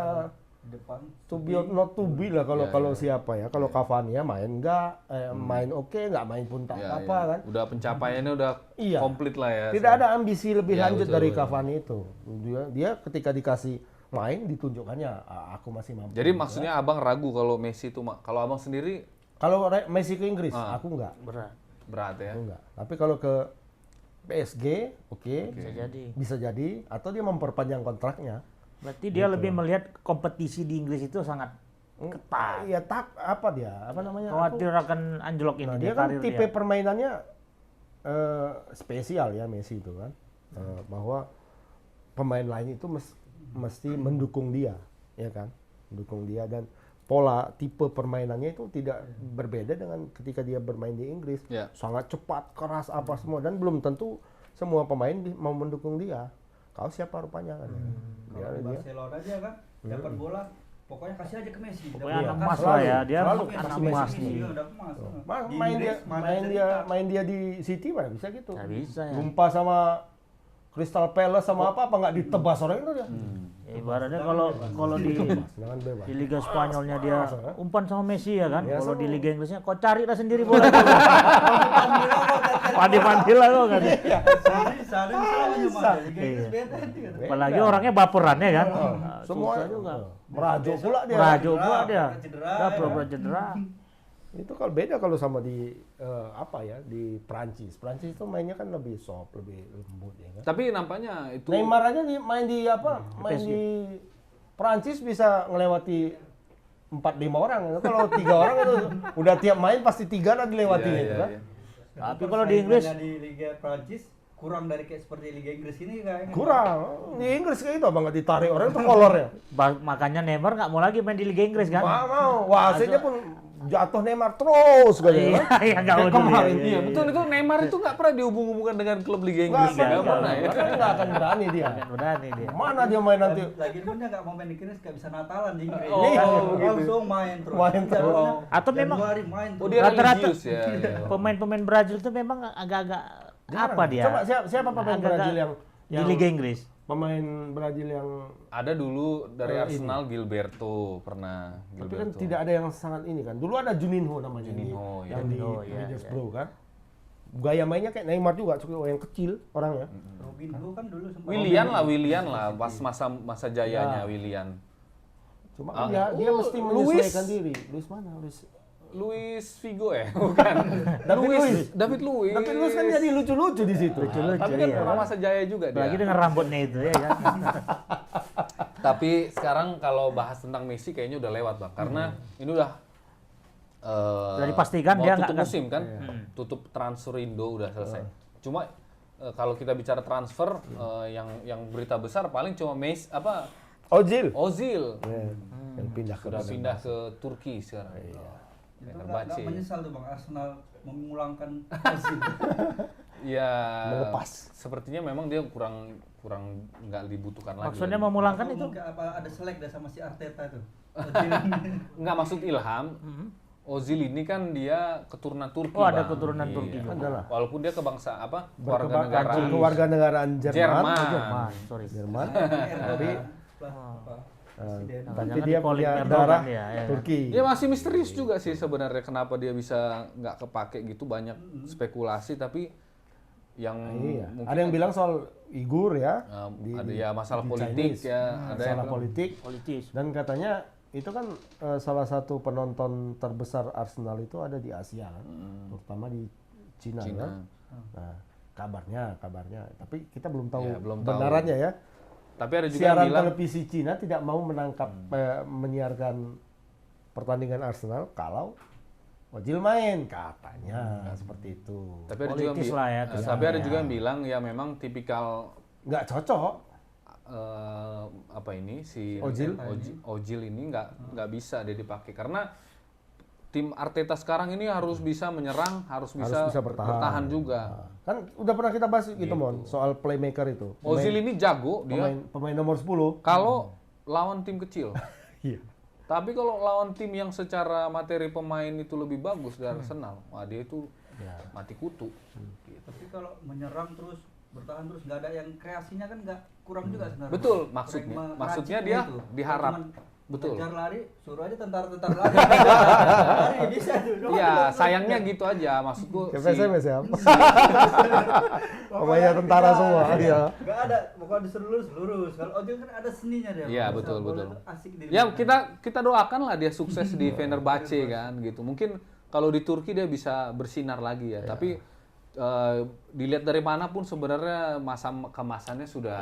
di depan. to be or not to be lah kalau Iya, kalau siapa ya. Kalau Cavani ya main enggak, main oke, nggak main pun tak Ya, apa ya. kan. Udah pencapaiannya udah Iya. komplit lah ya. Tidak ada ambisi lebih Ya, lanjut betul, dari betul. Cavani itu. Dia ketika dikasih main ditunjukkannya aku masih mampu. Jadi maksudnya abang ragu kalau Messi itu, kalau abang sendiri Kalau Messi ke Inggris, aku enggak. Berat. berat ya. Aku enggak. Tapi kalau ke PSG, oke. Bisa jadi. Bisa jadi atau dia memperpanjang kontraknya. Berarti dia lebih melihat kompetisi di Inggris itu sangat ketat. Iya apa dia? Apa namanya? Khawatir akan anjlok ini Nah, dia dia kan karir tipe dia. permainannya spesial ya Messi itu kan. Bahwa pemain lain itu mesti mendukung dia, ya kan? Mendukung dia dan pola tipe permainannya itu tidak berbeda dengan ketika dia bermain di Inggris. Ya. Sangat cepat, keras apa semua dan belum tentu semua pemain mau mendukung dia. Kau siapa rupanya kan? Kalau di Barcelona aja kan dapat bola, pokoknya kasih aja ke Messi. Pokoknya Iya. anak emas Selalu, lah ya, dia selalu anak kasih emas Messi. nih. Iya, udah emas. Di Main dia Inggris, mana main dia di City mana bisa gitu. Nggak bisa ya. Jumpa sama Crystal Palace sama apa nggak ditebas orang itu dia. Ya, ibaratnya kalau di Jangan bebas. di Liga Spanyolnya dia umpan sama Messi ya kan. Ya, Kalau di sama. Liga Inggrisnya kau cari lah sendiri bola. Mandi-mandi lah kok kan. Sehari misalnya mana? Liga Inggris Iya. beda kan. Apalagi orangnya baperan ya kan. Nah, Semua susah juga. merajuk pula dia. Merajuk pula dia. cedera, Udah ya. pura-pura cedera. Itu kalau beda kalau sama di apa ya di Prancis. Prancis itu mainnya kan lebih soft, lebih lembut ya kan. Tapi nampaknya itu Neymar aja main di apa? Main di Prancis bisa ngelewati 4-5 orang. Kalau 3 orang itu udah tiap main pasti 3 lah dilewati Iya, itu iya, kan. iya. Tapi kalau di Inggris Persaingannya di Liga Prancis kurang dari kayak seperti Liga Inggris ini kayaknya. Kurang. Di Inggris kayak itu abang nggak ditarik orang itu kolornya. makanya Neymar nggak mau lagi main di Liga Inggris kan. Mau. Wasitnya pun jatuh Neymar terus Iya, kayaknya. iya, nggak Kayak mau dulu, kemarin. iya, Iya betul, itu Neymar itu nggak pernah dihubung-hubungkan dengan klub Liga Inggris. Nggak Nggak pernah ya. nggak akan berani dia. Kan berani dia. Mana dia main nanti? Lagi pun dia nggak mau main di Inggris, nggak bisa Natalan di Inggris. Oh, Iya, begitu. langsung main terus. Main terus. Januari- Atau memang Januari main Oh terus. dia Rata-rata religius ya. iya. pemain-pemain Brazil tuh memang agak-agak apa dia? Coba siapa pemain Agak-agak Brazil yang di Liga Inggris? pemain Brazil yang Ada dulu dari Arsenal Gilberto pernah. tapi kan Gilberto. tidak ada yang sangat ini kan. Dulu ada Juninho namanya Juninho, di, ya. yang di Juninho, ya, Middlesbrough kan. Gaya mainnya kayak Neymar juga, cuma yang kecil orangnya. Robinho kan dulu sempat. Willian lah pas masa jayanya Ya. Willian. Cuma Ah, dia mesti Luis. menyesuaikan diri. Luis mana? Luis Figo ya? Bukan. David Luiz. Tapi lu kan jadi lucu-lucu di situ. Lucu-lucu, Tapi kan iya. pernah masa jaya juga dia. Lagi dengan rambutnya itu ya kan. Tapi sekarang kalau bahas tentang Messi kayaknya udah lewat Bang. Karena ini udah Udah dipastikan mau dia tutup nggak musim kan. Tutup transfer Indo udah selesai. Cuma kalau kita bicara transfer yang berita besar paling cuma Messi Ozil. Ozil. Yang pindah ke Sudah pindah ke Turki sekarang. Itu Fenerbahce. nggak menyesal tuh Bang Arsenal memulangkan Ozil. Ya, Melepas. sepertinya memang dia kurang nggak dibutuhkan lagi. Maksudnya memulangkan itu? Mungkin apa ada selek dah sama si Arteta tuh. Nggak maksud Ilham. Ozil ini kan dia keturunan Turki. Oh, ada Bang. keturunan Turki juga. Adalah. Walaupun dia keluarga Kewarganegaraan Jerman. Jerman, sorry. Jerman. Tapi tapi Jangan dia dipolik punya Erdogan darah dia, ya. Turki. Dia masih misterius juga sih sebenarnya kenapa dia bisa nggak kepake gitu, banyak spekulasi tapi yang Iya. mungkin Ada yang bilang soal Igur ya. ada ya masalah di politik Chinese. ya, ada yang Masalah bilang- politik. Politis. Dan katanya itu kan salah satu penonton terbesar Arsenal itu ada di Asia kan, terutama di Cina, Cina. kan. Nah, kabarnya, tapi kita belum tahu Ya, belum tahu. benarannya ya. Tapi ada juga Siaran yang bilang televisi Cina tidak mau menangkap menyiarkan pertandingan Arsenal kalau Ozil main, katanya seperti itu. tapi ada juga yang Politis bi- lah ya, tapi ada juga yang bilang ya memang tipikal Nggak cocok. apa ini si Ozil? Ozil ini nggak bisa dia dipakai karena tim Arteta sekarang ini harus bisa menyerang, harus bisa bertahan juga. Kan udah pernah kita bahas gitu Mon, soal playmaker itu. Ozil ini jago dia Pemain nomor 10. kalau lawan tim kecil. Iya. Tapi kalau lawan tim yang secara materi pemain itu lebih bagus dari Arsenal, wah dia itu mati kutu. Gitu. Tapi kalau menyerang terus bertahan terus nggak ada yang kreasinya kan nggak kurang juga sebenarnya. Betul, Kurang maksudnya meraciknya dia itu. diharap. Cuman Betul. Kejar lari, suruh aja tentara-tentara lari. Lari bisa tuh. Iya, sayangnya gitu aja maksudku. Kayak PSMS ya. Pemainnya tentara semua. Iya. Nggak ada, pokoknya disuruh lurus. Kalau Ozil kan ada seninya dia. Iya, Bang. betul, Bola betul. tuh asik di Ya kita doakan lah dia sukses di Fenerbahce kan gitu. Mungkin kalau di Turki dia bisa bersinar lagi ya. Tapi dilihat dari manapun sebenarnya masa kemasannya sudah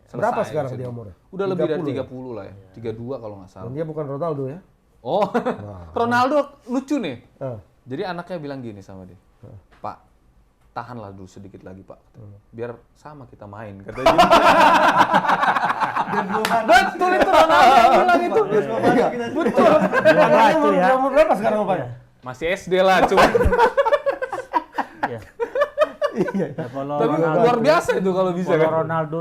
selesai. Berapa sekarang bisa dia di- umurnya? Udah lebih dari 30 ya? 30 lah ya. 32 kalau nggak salah. Dan dia bukan Ronaldo ya. Oh, Ronaldo lucu nih. Ah. Jadi anaknya bilang gini sama dia, Pak, tahanlah dulu sedikit lagi Pak, biar sama kita main, katanya. Betul itu Ronaldo yang bilang itu. Betul. Wah, itu ya. Umur berapa sekarang Pak? Masih SD lah, cuma. Ya. Iya. Ya, kalau Tapi luar biasa itu kalau bisa kalau kan. Ronaldo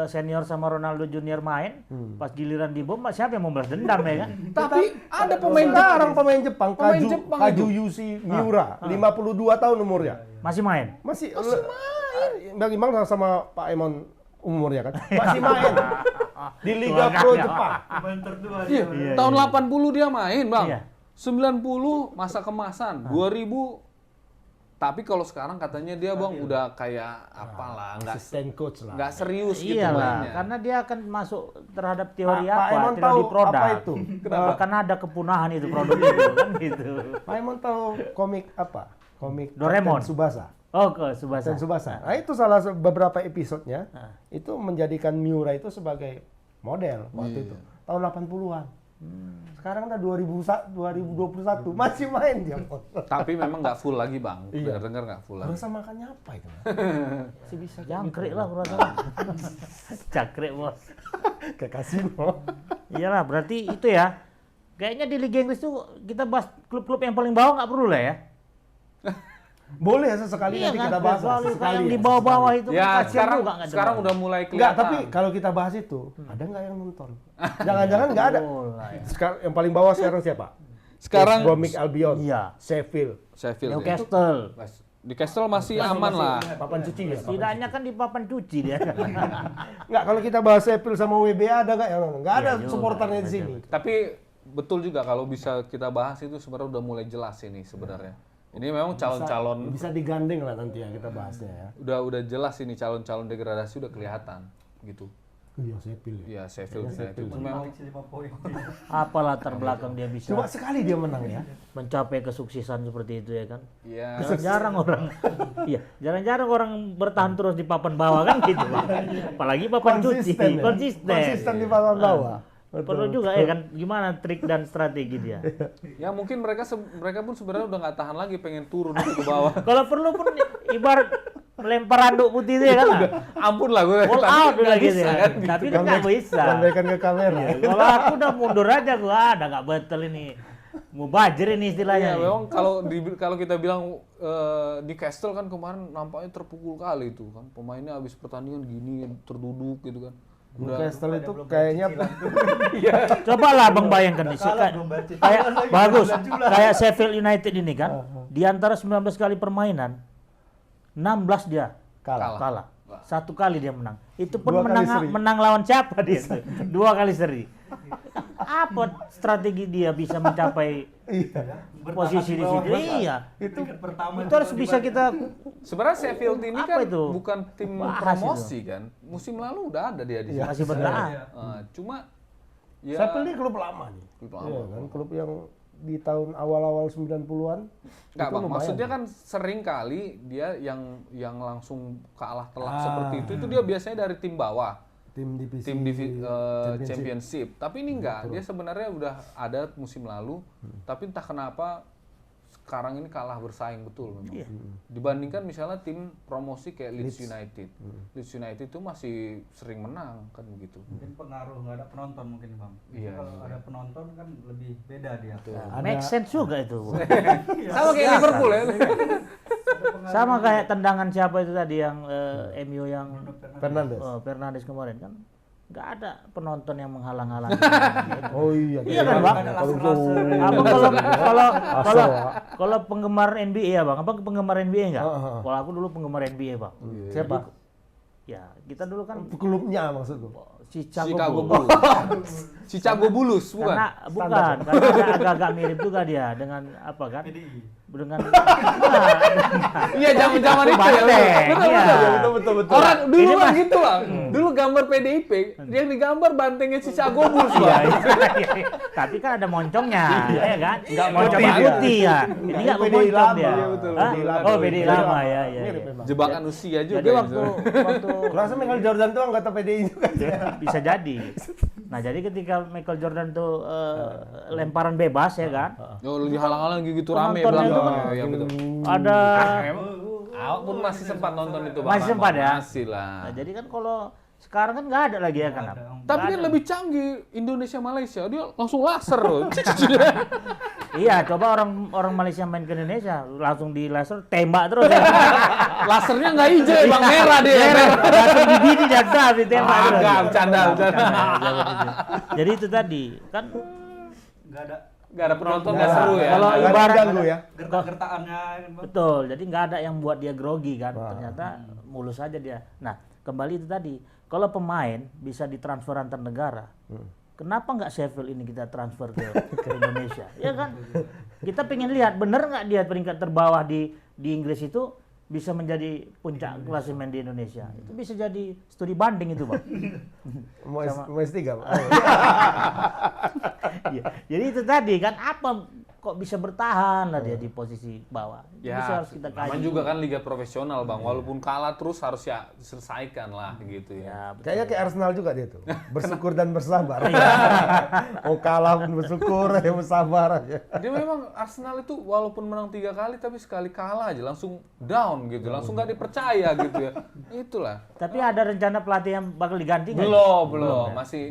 senior sama Ronaldo junior main, pas giliran dibom, siapa yang mau balas dendam ya kan? Tapi ada pemain Sekarang pemain Jepang, Pemain Jepang Kaju Yusi Miura, 52 tahun umurnya. Masih main? Masih main. Bagaimana sama Pak Emon umurnya kan? Masih main. Di Liga Pro Jepang. Pemain tertua Iya, dia. tahun 80 dia main, Bang. Iya. 90 masa kemasan, 2000. Tapi kalau sekarang katanya dia Bang udah kayak apalah, Asisten coach lah. nggak serius gitu Iyalah, mainnya. karena dia akan masuk terhadap teori Pak apa, Emon teori tahu produk. apa itu? Karena ada kepunahan itu produk itu kan gitu. Pak Emon tahu komik apa? Komik Doraemon. Kapten Tsubasa. Oh, ke Subasa. Kapten Tsubasa. Nah, itu salah beberapa episodenya itu menjadikan Miura itu sebagai model waktu itu. Tahun 80-an. Sekarang udah 2021 masih main dia. Tapi memang nggak full lagi Bang. Iya. Dengar nggak full lagi. Berasa makannya apa itu? Masih bisa Jangkrik lah berasa. Jangkrik bos. ke kasino. Iyalah, berarti itu ya. Kayaknya di Liga Inggris tuh kita bahas klub-klub yang paling bawah nggak perlu lah ya. Boleh ya sesekali Iya nanti kan, kita bahas lah, selalu sesekali yang ya, di bawah-bawah sesekali. itu Ya kan kasihan sekarang juga nggak sekarang dengar. udah mulai Enggak, kelihatan. tapi kalau kita bahas itu, ada nggak yang nonton? Jangan-jangan nggak ada. Oh, lah ya. Sekarang yang paling bawah sekarang siapa? Sekarang West Bromwich Albion, Iya. Sheffield, Sheffield ya. Newcastle. Di Castle masih aman lah. papan cuci ya. Setidaknya kan di papan cuci dia. Nggak, kalau kita bahas Sheffield sama WBA ada nggak yang nonton? Nggak ada Iya juga, supporternya di sini. Tapi betul juga kalau bisa kita bahas itu sebenarnya udah mulai jelas ini sebenarnya. Ini memang calon-calon Bisa digandeng lah nanti ya kita bahasnya ya. udah jelas ini calon-calon degradasi udah kelihatan gitu. Iya, saya pilih. Ya Sheffield United itu Menang memang 5 poin. Apa latar belakang dia bisa Cuma sekali dia menang ya. mencapai kesuksesan seperti itu ya kan? ya Jarang-jarang orang, iya, jarang-jarang orang bertahan terus di papan bawah kan gitu, Bang. Apalagi papan cuci, Konsisten ya? konsisten. Konsisten di papan bawah. Perlu juga ya kan, gimana trik dan strategi dia. ya mungkin mereka pun sebenarnya udah nggak tahan lagi pengen turun itu ke bawah. Kalau perlu pun ibarat melempar handuk putih itu ya kan, Ampun lah gue. all tapi out nggak udah gitu bisa ya. kan. Tapi kan nggak bisa. Lambaikan ke kamera. Kalau aku udah mundur aja, gua ada nggak betul ini. Mau bajir ini istilahnya. Ya memang kalau kita bilang di Castle kan kemarin nampaknya terpukul kali itu kan, pemainnya habis pertandingan gini terduduk gitu kan. Newcastle itu kayaknya Coba lah Bang bayangkan nih, kayak bagus, kayak Sheffield United ini kan, di antara 19 kali permainan, 16 dia kalah. Satu kali dia menang. Itu pun Dua kali seri. menang lawan siapa dia? 2 kali seri. Apa strategi dia bisa mencapai posisi di situ? Iya. Itu pertama Itu harus bisa kita Sebenarnya Sheffield ini Apa kan itu? bukan tim Bahas promosi kan. Musim lalu udah ada dia di sini. masih bertahan. Cuma ya Sheffield ini klub lama nih. Klub lama. Iya kan, klub yang di tahun awal-awal 90-an. Nggak itu Bang, lumayan. maksudnya kan sering kali dia yang langsung kalah telak seperti itu dia biasanya dari tim bawah. tim divisi Championship. Tapi ini enggak, dia sebenarnya udah ada musim lalu, tapi entah kenapa sekarang ini kalah bersaing betul memang. Dibandingkan misalnya tim promosi kayak Leeds United. Leeds United itu masih sering menang kan begitu. mungkin pengaruh nggak ada penonton mungkin Bang. Iya, Kalau ada penonton kan lebih beda dia. Make sense juga itu. Sama kayak Liverpool ya. Sama kayak tendangan siapa itu tadi yang MU yang Fernandes. Fernandes kemarin kan nggak ada penonton yang menghalang-halangi. Oh iya. Iya kan, Bang? Abang kalau penggemar NBA ya, Bang. Abang penggemar NBA enggak? Kalau aku dulu penggemar NBA, Bang. Siapa? Ya, kita dulu kan Klubnya maksudku. Chicago Bulls. Chicago Bulls bukan? Karena ada agak-agak mirip juga dia dengan apa kan? Dengan Iya, zaman-zaman itu ya. Banteng, iya. Betul. Orang dulu Ini kan mah- gitu lah. Dulu gambar PDIP, yang digambar bantengnya Chicago Bulls, Iya, Bang. iya. Tapi kan ada moncongnya, ya kan? Enggak moncong Putih dia. putih ya. Ini enggak PDI moncong lama, dia. iya, betul. Hah? PDI lama. Oh, PDI lama ya, ya. Mirip ya. memang. Jebakan usia juga. Jadi ya, waktu sebenarnya. Rasa Michael Jordan tuh anggota PDI juga. bisa jadi. Nah, jadi ketika Michael Jordan tuh lemparan bebas ya kan? Oh, dihalang-halang gitu rame Penontonnya belakang. itu kan- Iya, betul. Ada Awak pun masih sempat nonton itu, Bang. masih sempat ya. Masih lah. Nah, jadi kan kalau sekarang kan nggak ada lagi ya kan? Tapi kan lebih canggih Indonesia Malaysia, dia langsung laser loh. Iya, coba orang Malaysia main ke Indonesia langsung di laser tembak terus ya. Lasernya nggak hijau, Bang, merah dia. Langsung di bini dan ditembak terus. Agak bercanda. Jadi itu tadi kan Nggak ada penonton, nggak seru ya. Kalau Nggak ibarat ganggu ya. gertak-gertakannya kan, Bang. betul, jadi nggak ada yang buat dia grogi kan. Ternyata mulus aja dia. Nah, kembali itu tadi, kalau pemain bisa ditransfer antar negara, kenapa nggak Sheffield ini kita transfer ke Indonesia? Ya kan? Kita pengen lihat bener nggak dia peringkat terbawah di Inggris itu bisa menjadi puncak klasemen di Indonesia. Itu bisa jadi studi banding itu, Bang. Mau S3, Pak. Iya. Jadi itu tadi kan apa kok bisa bertahan lah dia di posisi bawah. Itu bisa Ya, harus kita namanya kaji. juga kan liga profesional, Bang. Walaupun kalah terus harus ya diselesaikan lah gitu ya. Ya, betul. Kayaknya kayak Arsenal juga dia tuh. Bersyukur dan bersabar. Mau kalah pun bersyukur, ya bersabar aja. Dia memang Arsenal itu walaupun menang 3 kali tapi sekali kalah aja langsung down gitu, langsung nggak dipercaya gitu ya. Itulah. Tapi ada rencana pelatih yang bakal diganti nggak? Belum, masih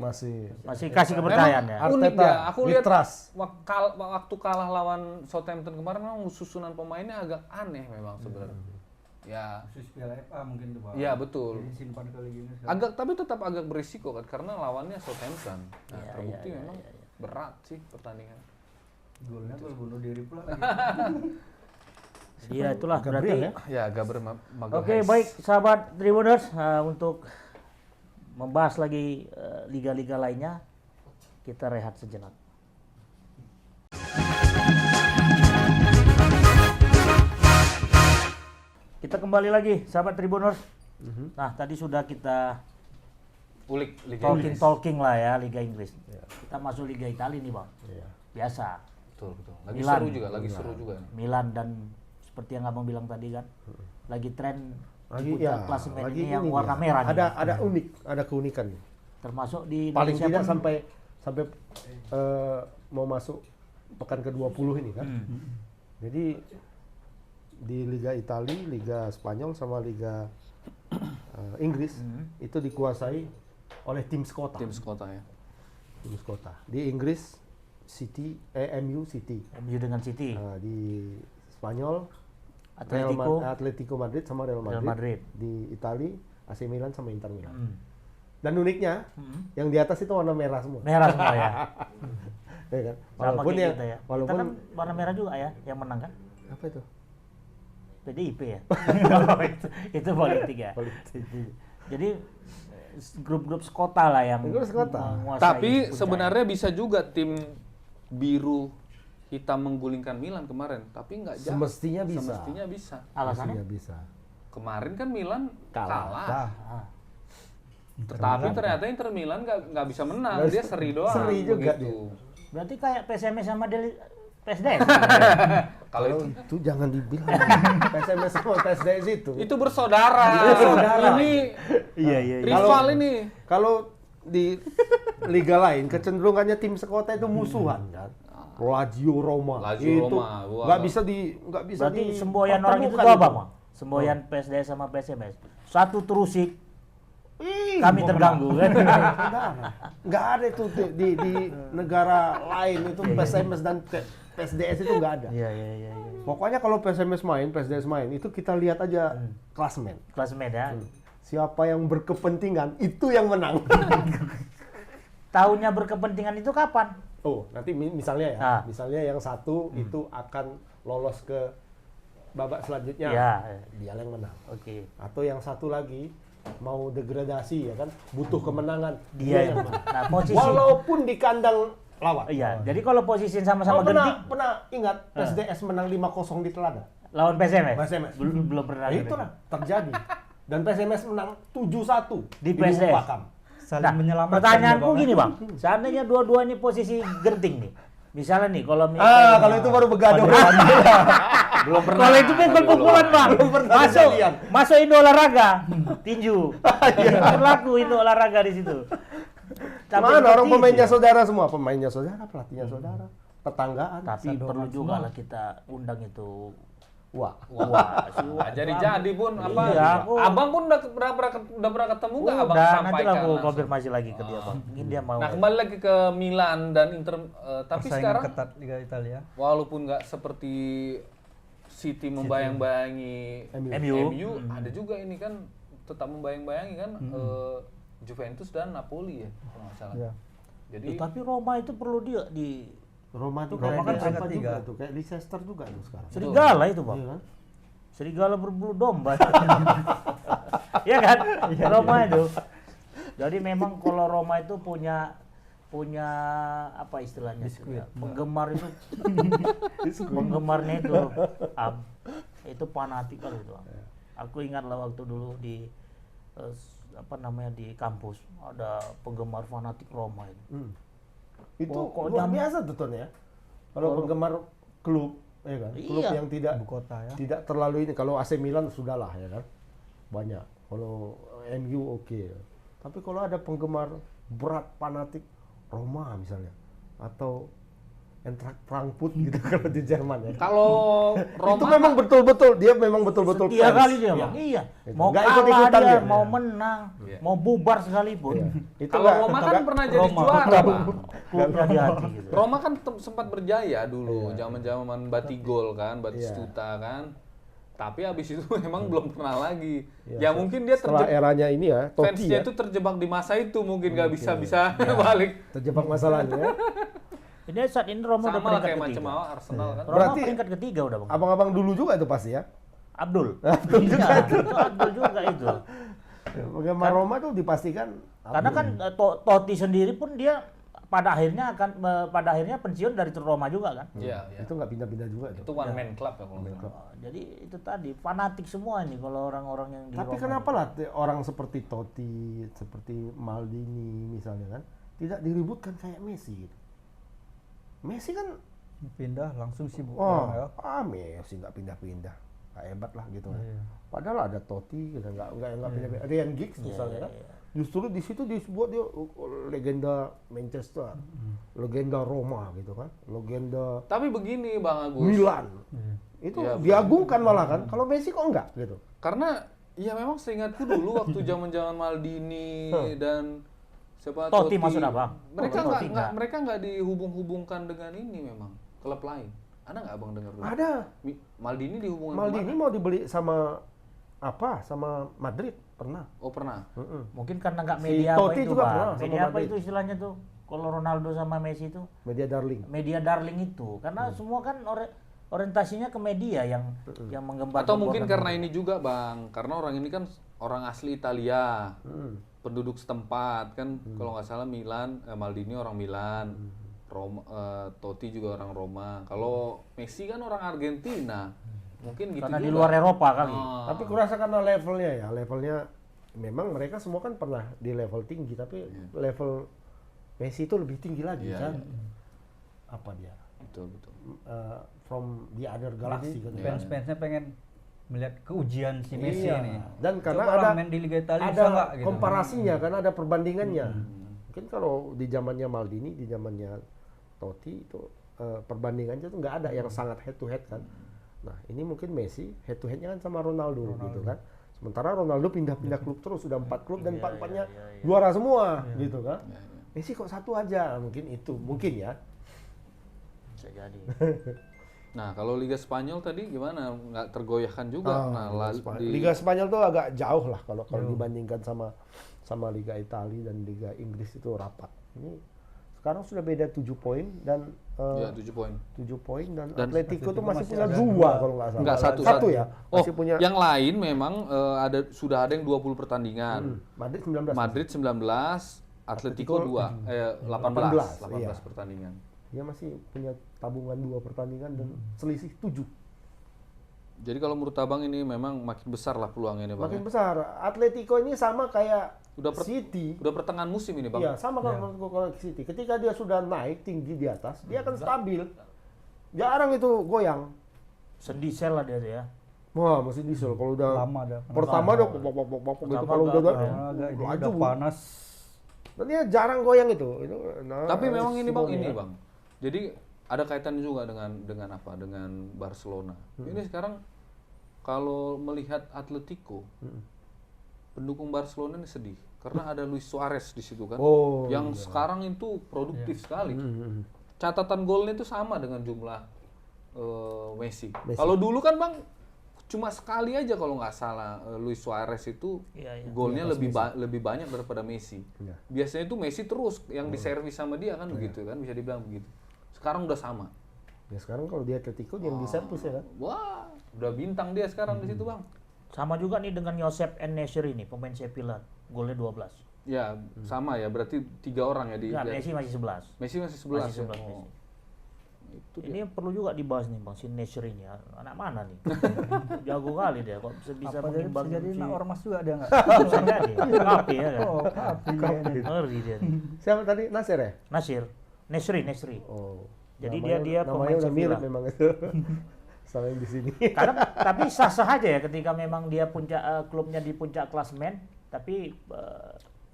Masih kasih kepercayaan ya. Memang unik ya. Aku lihat Mitras. waktu kalah lawan Southampton kemarin memang susunan pemainnya agak aneh memang sebenarnya. Ya, Khusus Piala FA mungkin tuh, Bang. iya betul. Jadi simpan kali gini. Tapi tetap agak berisiko kan karena lawannya Southampton. Nah, terbukti memang berat sih pertandingan. Golnya gol bunuh diri pula lagi. Iya, itulah berarti ya. Ya, Gabriel Magalhaes. Oke, baik sahabat Tribuners, untuk membahas lagi liga-liga lainnya, kita rehat sejenak. Kita kembali lagi sahabat Tribuners. Nah, tadi sudah kita Ulik Liga Inggris. talking lah ya Liga Inggris. Kita masuk Liga Italia nih bang. Iya. Biasa. Betul. Lagi Milan. seru juga. Milan dan seperti yang abang bilang tadi kan, lagi tren Lagi puncak ya, klasemen lagi ini yang ini warna ya. merah nih. Ada ada keunikan nih. Termasuk di Paling Indonesia tidak pun- sampai mau masuk pekan ke-20 ini kan. Jadi di Liga Italia, Liga Spanyol sama Liga Inggris itu dikuasai oleh tim sekota. Tim sekota ya. Tim sekota. Di Inggris City, MU City. MU dengan City, Di Spanyol Atletico Madrid sama Real Madrid. Real Madrid. Di Italia AC Milan sama Inter Milan. Hmm. Dan uniknya yang di atas itu warna merah semua. merah semua ya. Ya kan? Sama Walaupun kayak ya, kita ya. walaupun Kita kan warna merah juga ya yang menang kan? apa itu? PDIP ya. itu politik ya. Jadi grup-grup sekota lah yang Grup sekota. menguasai Tapi puncak. sebenarnya bisa juga tim biru hitam menggulingkan Milan kemarin, tapi nggak jauh. Semestinya bisa. Semestinya bisa. Alasannya? Semestinya bisa. Kemarin kan Milan kalah. Ah. Tetapi ternyata Inter Milan nggak bisa menang, dia seri doang. Seri juga begitu. Berarti kayak PSMS sama PSDS. Kalau Kalau itu itu jangan dibilang. PSMS sama PSDS itu. itu bersaudara. Ini Iya. rival ini. Kalau di liga lain kecenderungannya tim sekota itu musuhan kan. Lazio Roma. Lazio itu Roma, wah. nggak bisa Berarti semboyan orang itu pertemukan tuh apa, Bang? Semboyan PSDS sama PSMS. Satu terusik, Ih, kami mau terganggu kan. nggak ada itu di negara lain itu PSMS dan PSDS itu nggak ada. Iya. Pokoknya kalau PSMS main, PSDS main itu kita lihat aja klasemen. Klasemen ya. Siapa yang berkepentingan itu yang menang. Tahunnya berkepentingan itu kapan? Oh, nanti misalnya ya, Ah. misalnya yang satu itu akan lolos ke babak selanjutnya, Iya. dia yang menang. Oke. Atau yang satu lagi mau degradasi ya kan, butuh kemenangan, Dia yang menang. Nah, posisi Walaupun di kandang lawan. Iya, jadi kalau posisi sama-sama Kalau genting pernah ingat PSDS menang 5-0 di Telaga? lawan PSMS. PSMS. Belum pernah. Nah, itulah terjadi. Dan PSMS menang 7-1 Di PSDS. Mumpakam. Saling menyelamatkan. Pertanyaanku ya, Bang. gini bang, seandainya dua-duanya posisi genting nih, misalnya nih kalau Kalau itu baru begadang. belum pernah. Kalau itu pukul-pukulan bang, masuk Indo olahraga, tinju, berlaku Indo olahraga di situ. Tapi Mana orang seperti pemainnya itu. saudara semua, pemainnya saudara, pelatihnya saudara, tetanggaan. Tapi perlu juga lah kita undang itu. Wah, Wah, si Wak Nggak jadi Bun apa? Iya, aku- Abang pun udah pernah ketemu nggak abang Udah, nanti sampaikan lah aku langsung? konfirmasi lagi ke dia bang. Mungkin dia mau. Nah kembali lagi ke Milan dan Inter, tapi Persaingan sekarang ketat Liga Italia. walaupun nggak seperti City membayang-bayangi MU. ada juga ini kan tetap membayang-bayangi kan Juventus dan Napoli ya kalau nggak salah. Iya. Jadi Tapi Roma itu perlu dia di Roma tuh Roma kan kayak peringkat apa tiga. juga tuh, kayak Leicester juga tuh sekarang. serigala itu bang. Iya kan? Serigala berbulu domba. Iya kan? Roma itu. Jadi memang kalau Roma itu punya apa istilahnya? Biskuit. Penggemar itu penggemarnya itu itu fanatik kali itu. Bang. Aku ingatlah waktu dulu di di kampus ada penggemar fanatik Roma itu. Itu Pokoknya- luar biasa tuh Ton ya. Kalau penggemar klub, ya kan? Klub Iya. yang tidak Ibu kota ya. tidak terlalu ini. Kalau AC Milan sudahlah ya kan, banyak. Kalau MU oke. Tapi kalau ada penggemar berat fanatik Roma misalnya, atau Eintracht Frankfurt gitu kalau di Jerman ya. kalau Itu Roma memang betul-betul dia memang betul-betul Setia fans. kali dia Iya. bang. Iya. Itu. Mau Nggak kalah ikut-ikutan dia, dia. mau menang, Iya. mau bubar sekalipun. Iya. Itu kalau nggak- Roma kan nggak- pernah jadi Roma. juara Pak. Klubnya di hati gitu. Roma kan sempat berjaya dulu zaman-zaman Batigol kan, Batistuta kan. Tapi habis itu memang belum pernah lagi. Ya mungkin dia setelah eranya ini ya, Totti fansnya ya, itu terjebak di masa itu mungkin nggak bisa balik. terjebak masalahnya ya. Ini saat ini Roma udah Sama lah peringkat kayak macam ketiga. Arsenal kan. Roma Berarti- peringkat ketiga udah bang. Abang-abang dulu juga itu pasti ya. Abdul. Iya, itu Abdul juga itu. Penggemar Roma tuh dipastikan Karena kan Totti sendiri pun dia pada akhirnya pensiun dari Roma juga kan. Iya, iya. Itu nggak pindah-pindah juga itu. Itu one man club ya kalau nggak salah. Oh, jadi itu tadi fanatik semua ini kalau orang-orang yang di Tapi Roma kenapa itu. lah orang seperti Totti, seperti Maldini misalnya kan, tidak diributkan kayak Messi gitu. Messi kan, pindah langsung sibuk oh, orang ya. Messi nggak pindah-pindah, nggak hebat lah gitu kan. Iya. Padahal ada Totti, gitu, nggak pindah-pindah. Ryan Giggs misalnya kan, justru di situ disebut dia legenda Manchester, legenda Roma gitu kan, legenda Tapi begini Bang Agus. Milan. Itu Iya, diagungkan malah kan. Kalau Messi kok enggak gitu. Karena ya memang seingatku dulu waktu zaman-zaman Maldini dan siapa Totti maksud apa? Mereka Totti mereka nggak dihubung-hubungkan dengan ini memang klub lain. Ada nggak Abang dengar dulu? Ada. Maldini dihubungkan Maldini kemana? mau dibeli sama apa? Sama Madrid pernah. Oh pernah. Mungkin karena nggak Si media Totti apa itu, juga Bang. pernah sama Media apa Madrid. itu istilahnya tuh? Kalau Ronaldo sama Messi itu Media darling. media darling itu. Karena semua kan orientasinya ke media yang menggembar. Atau mungkin karena ini juga Bang, karena orang ini kan orang asli Italia, penduduk setempat kan. Kalau nggak salah Maldini orang Milan, Roma, Totti juga orang Roma. Kalau Messi kan orang Argentina, mungkin gitu karena juga. di luar Eropa kali. Tapi kurasa karena levelnya memang mereka semua kan pernah di level tinggi, tapi level Messi itu lebih tinggi lagi Iya, kan. iya. Apa dia? Betul betul. From the other galaxy kan. Fans-fansnya pengen melihat keujian si Messi Iya. ini. Dan karena Coba ada orang main di Liga Italia bisa ada nggak gitu. komparasinya kan, ada perbandingannya. Mungkin kalau di zamannya Maldini, di zamannya Totti itu perbandingannya tuh nggak ada yang sangat head to head kan. Nah ini mungkin Messi head to headnya kan sama Ronaldo gitu kan. Sementara Ronaldo pindah-pindah klub terus, sudah 4 klub dan 4-4-nya juara semua gitu kan. Messi kok satu aja, mungkin itu mungkin ya. Bisa jadi. Nah kalau Liga Spanyol tadi gimana? Nggak tergoyahkan juga. Nah Liga Spanyol tuh agak jauh lah kalau dibandingkan sama Liga Italia dan Liga Inggris itu rapat. Ini sekarang sudah beda 7 poin dan ya 7 poin. 7 poin dan Dan Atletico tuh masih masih punya ada 2 kalau nggak salah. Enggak, satu ya. Oh, Masih punya yang lain memang sudah ada yang 20 pertandingan. Madrid 19. Madrid 19, Atletico 2, 18 iya. pertandingan. Dia masih punya tabungan 2 pertandingan dan selisih 7. Jadi kalau menurut Abang ini memang makin besar lah peluangnya ini Bang. Makin Ya? besar. Atletico ini sama kayak Udah City. Udah pertengahan musim ini Bang. Iya, sama kalau City. Ketika dia sudah naik tinggi di atas, dia akan stabil. Jarang itu goyang. Sendisel lah dia tuh ya. Wah, masih diesel kalau udah Lama dah. pertama dong pok gitu kalau udah Udah panas. dan dia jarang goyang itu. Nah, Tapi memang ini Bang, Simone ini ya. Bang. Jadi ada kaitan juga dengan apa? Dengan Barcelona. Ini sekarang kalau melihat Atletico, pendukung Barcelona ini sedih karena ada Luis Suarez di situ kan, Oh, yang sekarang itu produktif sekali. Catatan golnya itu sama dengan jumlah Messi. Kalau dulu kan Bang cuma sekali aja kalau nggak salah Luis Suarez itu Iya, iya. golnya lebih banyak daripada Messi. Iya. Biasanya itu Messi terus yang diservis sama dia kan begitu kan, bisa dibilang begitu. Sekarang udah sama. Ya sekarang kalau dia Atletico yang di servis ya kan. Wah, udah bintang dia sekarang di situ Bang. Sama juga nih dengan Josep En-Nesyri nih, pemain Sevilla. Golnya 12. Ya, sama ya, berarti 3 orang ya di Enggak, Messi masih 11. Messi masih 11. Masih 11 ya? Messi. Itu Ini perlu juga dibahas nih Bang, si Nesyri ini. Anak mana nih? Jago kali dia, kok bisa Apa dia mengimbangi bisa jadi si... nak ormas juga dia nggak? Bisa jadi. Kapi ya kan? Oh, kapi. Ngeri dia. Siapa tadi? Nasir ya? Nasir. Nesyri. Oh. Jadi Namanya dia pemain namanya udah mirip Sevilla. memang itu. Sama yang di sini. Kadang tapi sah-sah aja ya ketika memang dia klubnya di puncak klasemen, tapi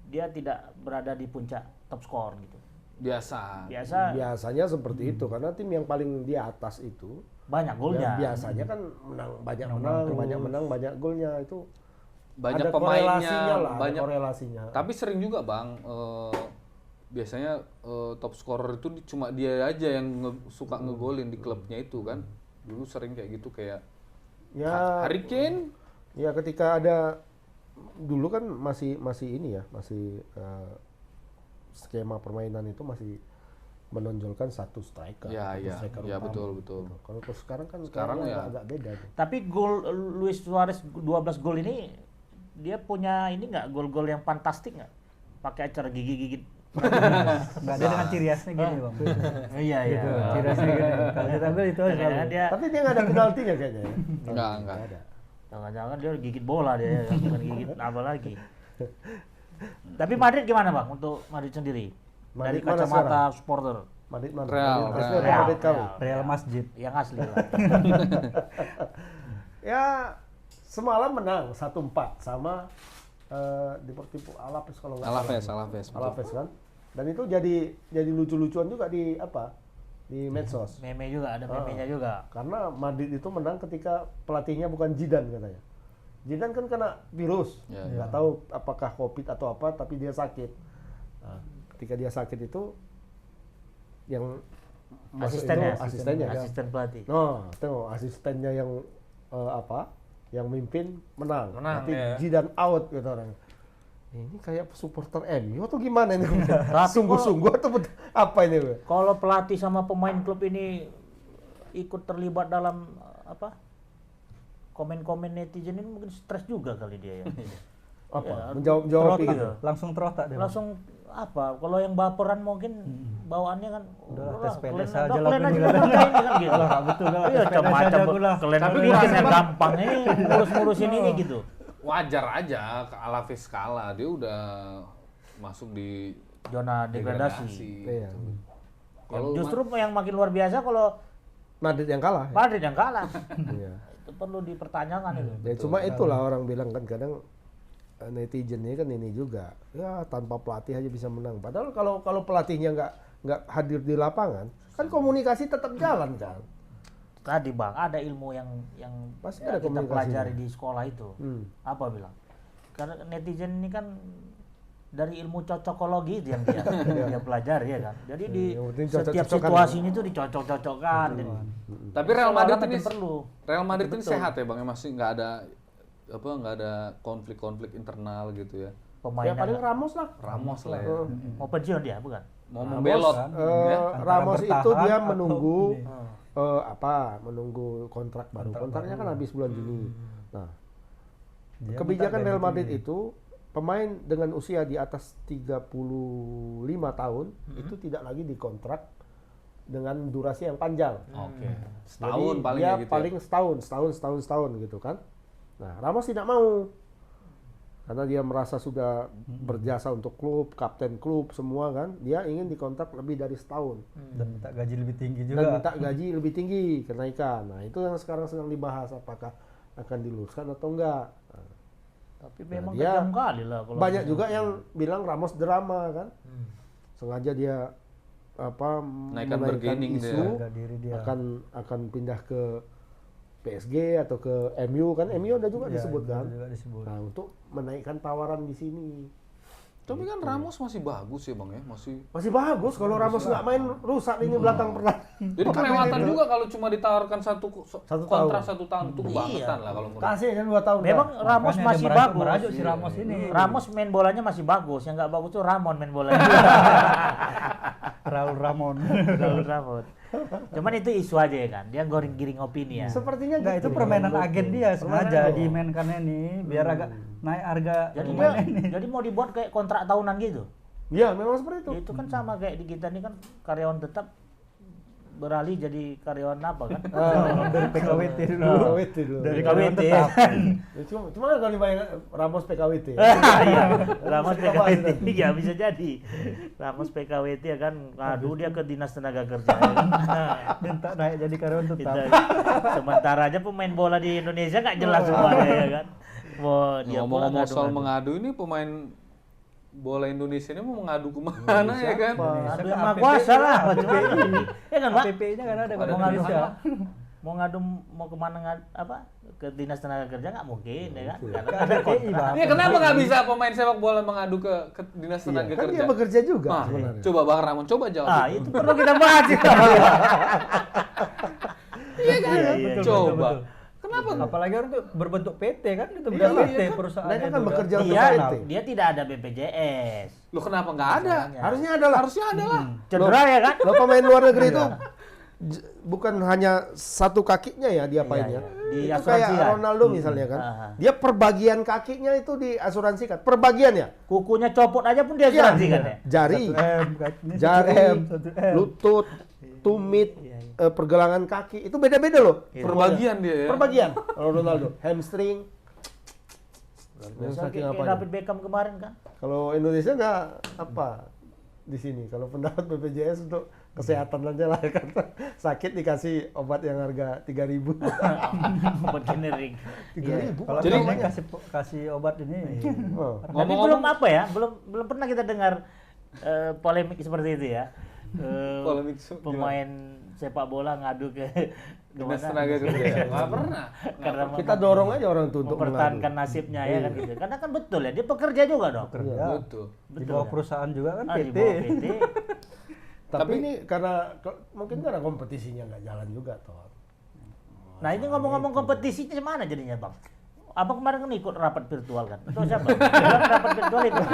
dia tidak berada di puncak top skor gitu. biasa. Biasanya seperti itu karena tim yang paling di atas itu Banyak golnya. ya biasanya kan banyak menang, banyak golnya itu. Banyak ada pemainnya, korelasinya lah, ada banyak korelasinya. Tapi sering juga Bang, biasanya top scorer itu cuma dia aja yang suka ngegolin di klubnya itu kan. Dulu sering kayak gitu kayak Ya, Harry Kane. ya ketika ada dulu kan masih ini ya, masih skema permainan itu masih menonjolkan satu striker. Ya, satu ya, striker ya, utama. betul. Kalau sekarang kan Sekarang kayaknya ya. agak beda tuh. Tapi gol Luis Suarez 12 gol ini dia punya ini nggak gol-gol yang fantastik nggak? Pakai acara gigi-gigit Nggak ada dengan ciri khasnya gini bang. Iya iya. Gitu, ciri khasnya gini. Kalau kita ambil itu Jangan selalu. dia Tapi dia nggak ada penaltinya kayaknya ya. Enggak. ada. jangan-jangan dia gigit bola dia ya, bukan gigit apa lagi. Tapi Madrid gimana bang untuk Madrid sendiri? Dari Madrid mana kacamata supporter Madrid mana? Real, Madrid asli Real. atau Madrid kau? Real Masjid. yang asli lah. Ya semalam menang 1-4 sama Deportivo Alaves kalau nggak salah. Alaves kan. Dan itu jadi lucu-lucuan juga di medsos. Meme juga ada memenya juga. Karena Madrid itu menang ketika pelatihnya bukan Zidane katanya. Zidane kan kena virus, Ya, nggak tahu apakah COVID atau apa, tapi dia sakit. Nah, ketika dia sakit itu yang masuk Asistennya, itu asistennya. asisten pelatih. No, tengok asistennya yang yang mimpin menang. Menang, Tapi ya. Zidane out gitu orang. Ini kayak supporter MU atau gimana ini? Tapi Sungguh-sungguh atau apa ini? Kalau pelatih sama pemain klub ini ikut terlibat dalam komen-komen netizen ini mungkin stres juga kali dia ya. Apa? Ya, Menjawab Terotak, gitu. langsung terotak dia. Bang. Langsung kalau yang baperan mungkin bawaannya kan Udah, "Udah, tes sepeda kalian- saja udah, lah kalian ini aja kan." yang ngerjain kan gitu. Lah, betul lah, Iya, tes sepeda macam saja aku lah. kalian Tapi ngurusin gua yang rasa, gampang ini ngurus-ngurusin ini gitu. Wajar aja Alaves kalah, dia udah masuk di Zona degradasi. Iya. Kalau Justru yang makin luar biasa kalau Madrid yang kalah. Ya? Madrid yang kalah. Iya. Itu perlu dipertanyakan itu. Ya, cuma itulah orang bilang kan kadang netizennya kan ini juga ya tanpa pelatih aja bisa menang. Padahal kalau pelatihnya nggak hadir di lapangan kan komunikasi tetap jalan kan. Tadi bang ada ilmu yang Pasti ya ada kita komunikasinya. pelajari di sekolah itu. Apa bilang? Karena netizen ini kan dari ilmu cocokologi itu yang dia pelajari ya kan. Jadi di yang penting setiap cocok-cocokan. situasi ini tuh dicocok-cocokkan. tapi Real Madrid Seolah-olah ini makin perlu. Real Madrid ini Betul. sehat ya Bang, ya masih nggak ada konflik-konflik internal gitu ya. Pemain Ya paling Ramos lah. Ramos lah ya. mau pensiun dia bukan? Mau membelot. kan. Ya. Antara Ramos itu bertahan dia atau menunggu ini. menunggu kontrak baru. Kontraknya kan habis bulan Juni. Nah, Dia kebijakan minta Real Madrid debutin. itu pemain dengan usia di atas 35 tahun itu tidak lagi dikontrak dengan durasi yang panjang. Oke. Jadi Setahun paling dia ya gitu. paling setahun gitu kan. Nah, Ramos tidak mau karena dia merasa sudah berjasa untuk klub, kapten klub semua kan. Dia ingin dikontrak lebih dari setahun Dan minta gaji lebih tinggi dan juga. minta gaji lebih tinggi kenaikan. Nah, itu yang sekarang sedang dibahas apakah akan diluruskan atau enggak. Nah, Tapi memang dia kejam kali lah kalau banyak misalnya. juga yang bilang Ramos drama kan. Sengaja dia Naikkan menaikkan bargaining dia. isu Harga diri dia. akan pindah ke PSG atau ke MU kan. MU ada juga Ya, disebut itu kan. juga disebut. Nah, untuk menaikkan tawaran di sini. Tapi kan Ramos masih bagus ya Bang ya, masih. Masih bagus kalau Ramos nggak main rusak lini belakang pernah. Jadi kelewatan juga kalau cuma ditawarkan satu kontrak tahun. 1 tahun itu kebangetan lah kalau menurut. Kasih kan 2 tahun. Memang dah. Ramos Makanya masih dia bagus. merajuk si Ramos ini. Ramos main bolanya masih bagus. Yang nggak bagus tuh Ramon main bolanya. Raul Ramon. Raul Ramon. Cuman itu isu aja ya kan. Dia giring opini ya. Sepertinya Enggak, itu gitu. permainan agen dia sengaja Permainan. dimainkannya nih biar agak naik harga Jadi pemain dia ini. jadi mau dibuat kayak kontrak tahunan gitu. Iya, memang seperti itu. Itu kan sama kayak di kita ini kan karyawan tetap beralih jadi karyawan apa kan? Dari PKWT dulu. PKWT dulu. Dari karyawan KWT. tetap. Ya, cuma kalau dibayang Ramos PKWT. Iya, Ramos PKWT. Iya bisa jadi. Ramos PKWT ya kan ngadu dia ke Dinas Tenaga Kerja. Ya kan? Minta naik jadi karyawan tetap. Kita- sementara aja pemain bola di Indonesia nggak jelas semuanya ya kan. Wah, dia pula Ngomong-ngomong soal ngadu-ngadu. mengadu ini pemain bola Indonesia ini mau mengadu kemana ya kan? Ngadu yang Kan maha APPI kuasa lah, lah, macam mana? Ya kan, Pak? APP-nya kan ada Ada Mau pada ngadu Indonesia. mau ngadu mau kemana apa ke Dinas Tenaga Kerja nggak mungkin ya kan? Karena Kan ada APPI, kontrak. Bang. Iya, kenapa nggak bisa pemain sepak bola mengadu ke Dinas Tenaga Iya, kan Kerja? dia bekerja juga Ah, sebenarnya. coba Bang Ramon, coba jawab. Ah, itu perlu kita bahas itu. Iya kan? Iya, Coba. Kenapa? Apalagi orang tuh berbentuk PT kan itu Iya, udah PT iya kan. perusahaan. Mereka kan bekerja untuk Iya, PT. dia tidak ada BPJS. Loh kenapa nggak ada? Harusnya ada lah. Harusnya ada lah. Cedera ya kan? Lo pemain luar negeri itu bukan hanya satu kakinya ya diapainnya. Iya. Di Itu asuransi kayak kan? Ronaldo misalnya kan. Ah. Dia perbagian kakinya itu diasuransikan. Perbagian ya. Kukunya copot aja pun dia asuransi kan ya. Jari, kakinya jari, 1 M. lutut, tumit, Iya, pergelangan kaki itu beda-beda loh. Iya. Perbagian dia ya. Perbagian. Kalau Ronaldo, hamstring. Biasa Saking kayak apanya. David Beckham kemarin kan. Kalau Indonesia nggak apa di sini. Kalau pendapat BPJS untuk kesehatan aja lah kan. Sakit dikasih obat yang harga 3.000. Obat generik. 3.000. Kalau Jadi- jadi kasih obat ini. Oh. Tapi Ngomong-ngomong- belum apa ya, belum pernah kita dengar polemik seperti itu ya. Polemik Pemain sepak bola ngadu ke Dinas kemana? tenaga kerja. Nggak pernah. Karena Kita dorong aja orang itu untuk mempertahankan mengadu. nasibnya ya kan gitu. Karena kan betul ya, dia pekerja juga dong. Kerja. Betul. Di bawah ya? perusahaan juga kan Ah, di PT. bawah PT. Tapi ini karena mungkin karena kompetisinya nggak jalan juga toh. Nah ini ngomong-ngomong kompetisinya mana jadinya bang? Abang kemarin kan ikut rapat virtual kan? Atau siapa? Bilang rapat virtual ikut.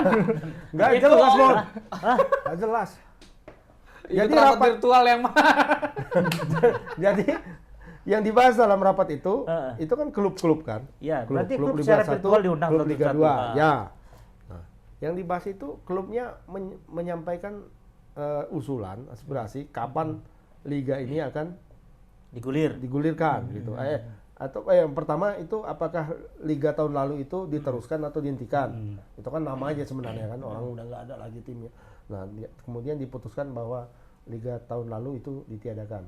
Nggak Itu jelas om. Mon. Hah? Nggak jelas. Jadi Jadi rapat rapat- virtual yang mana? Jadi yang dibahas dalam rapat itu Heeh. itu kan klub-klub kan. Iya, berarti klub Liga secara 1, virtual diundang klub satu-satu. Liga 2. Ah. Ya. Nah, yang dibahas itu klubnya menyampaikan usulan, aspirasi kapan liga ini akan Digulir. digulirkan gitu. Atau yang pertama itu apakah liga tahun lalu itu diteruskan atau dihentikan? Itu kan nama aja sebenarnya kan, orang udah nggak ada lagi timnya. Nah, kemudian diputuskan bahwa liga tahun lalu itu ditiadakan.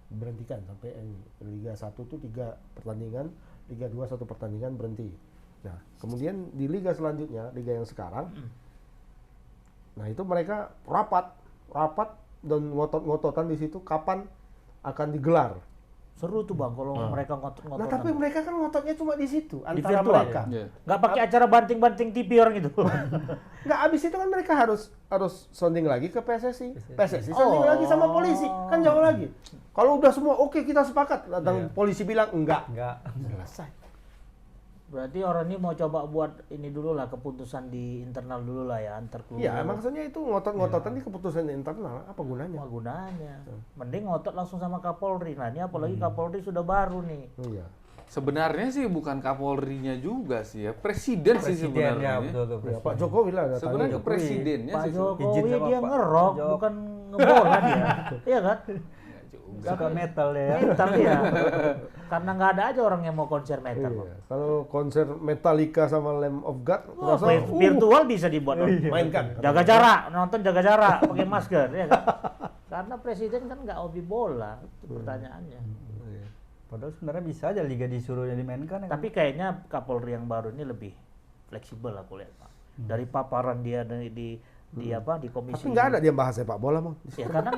Berhentikan sampai liga 1 itu 3 pertandingan, liga 2 1 pertandingan berhenti. Nah, kemudian di liga selanjutnya, liga yang sekarang, nah itu mereka rapat dan ngotot-ngototan di situ kapan akan digelar. Seru tuh bang kalau mereka ngotot-ngotot. Nah, tapi mereka kan ngototnya cuma di situ antara virtual mereka. Iya. Nggak pakai acara banting-banting TV orang itu. Nggak, abis itu kan mereka harus sounding lagi ke PSSI. PSSI sounding lagi sama polisi, kan jauh lagi. Kalau udah semua oke kita sepakat, datang polisi bilang enggak. Enggak. Selesai. Berarti orang ini mau coba buat ini dulu lah, keputusan di internal dulu lah ya, antar klub. Iya, maksudnya itu ngotot-ngototan di keputusan internal, apa gunanya? Apa gunanya? Mending ngotot langsung sama Kapolri. Nah ini apalagi Kapolri sudah baru nih. Iya. Sebenarnya sih bukan Kapolrinya juga sih ya, presiden sih Presiden sebenarnya. ya, betul tuh. Ya, Pak Jokowi lah datangnya. Sebenarnya Jokowi. presidennya Pak sih. Jokowi Izin sama dia Pak ngerok, Jok. bukan ngebola dia. Iya kan? Suka metal ya. Metal ya. Karena nggak ada aja orang yang mau konser metal. Bang. Iya. Kalau konser Metallica sama Lamb of God, Wah, rasa virtual bisa dibuat. mainkan. Jaga jarak, nonton jaga jarak, pakai masker, ya kan? Karena presiden kan nggak hobi bola, itu pertanyaannya. Padahal sebenarnya bisa aja liga disuruh dimainkan ya. Tapi kayaknya Kapolri yang baru ini lebih fleksibel aku lihat Pak. Dari paparan dia di apa di komisi. Tapi nggak ada dia bahas sepak bola, Mang. Ya karena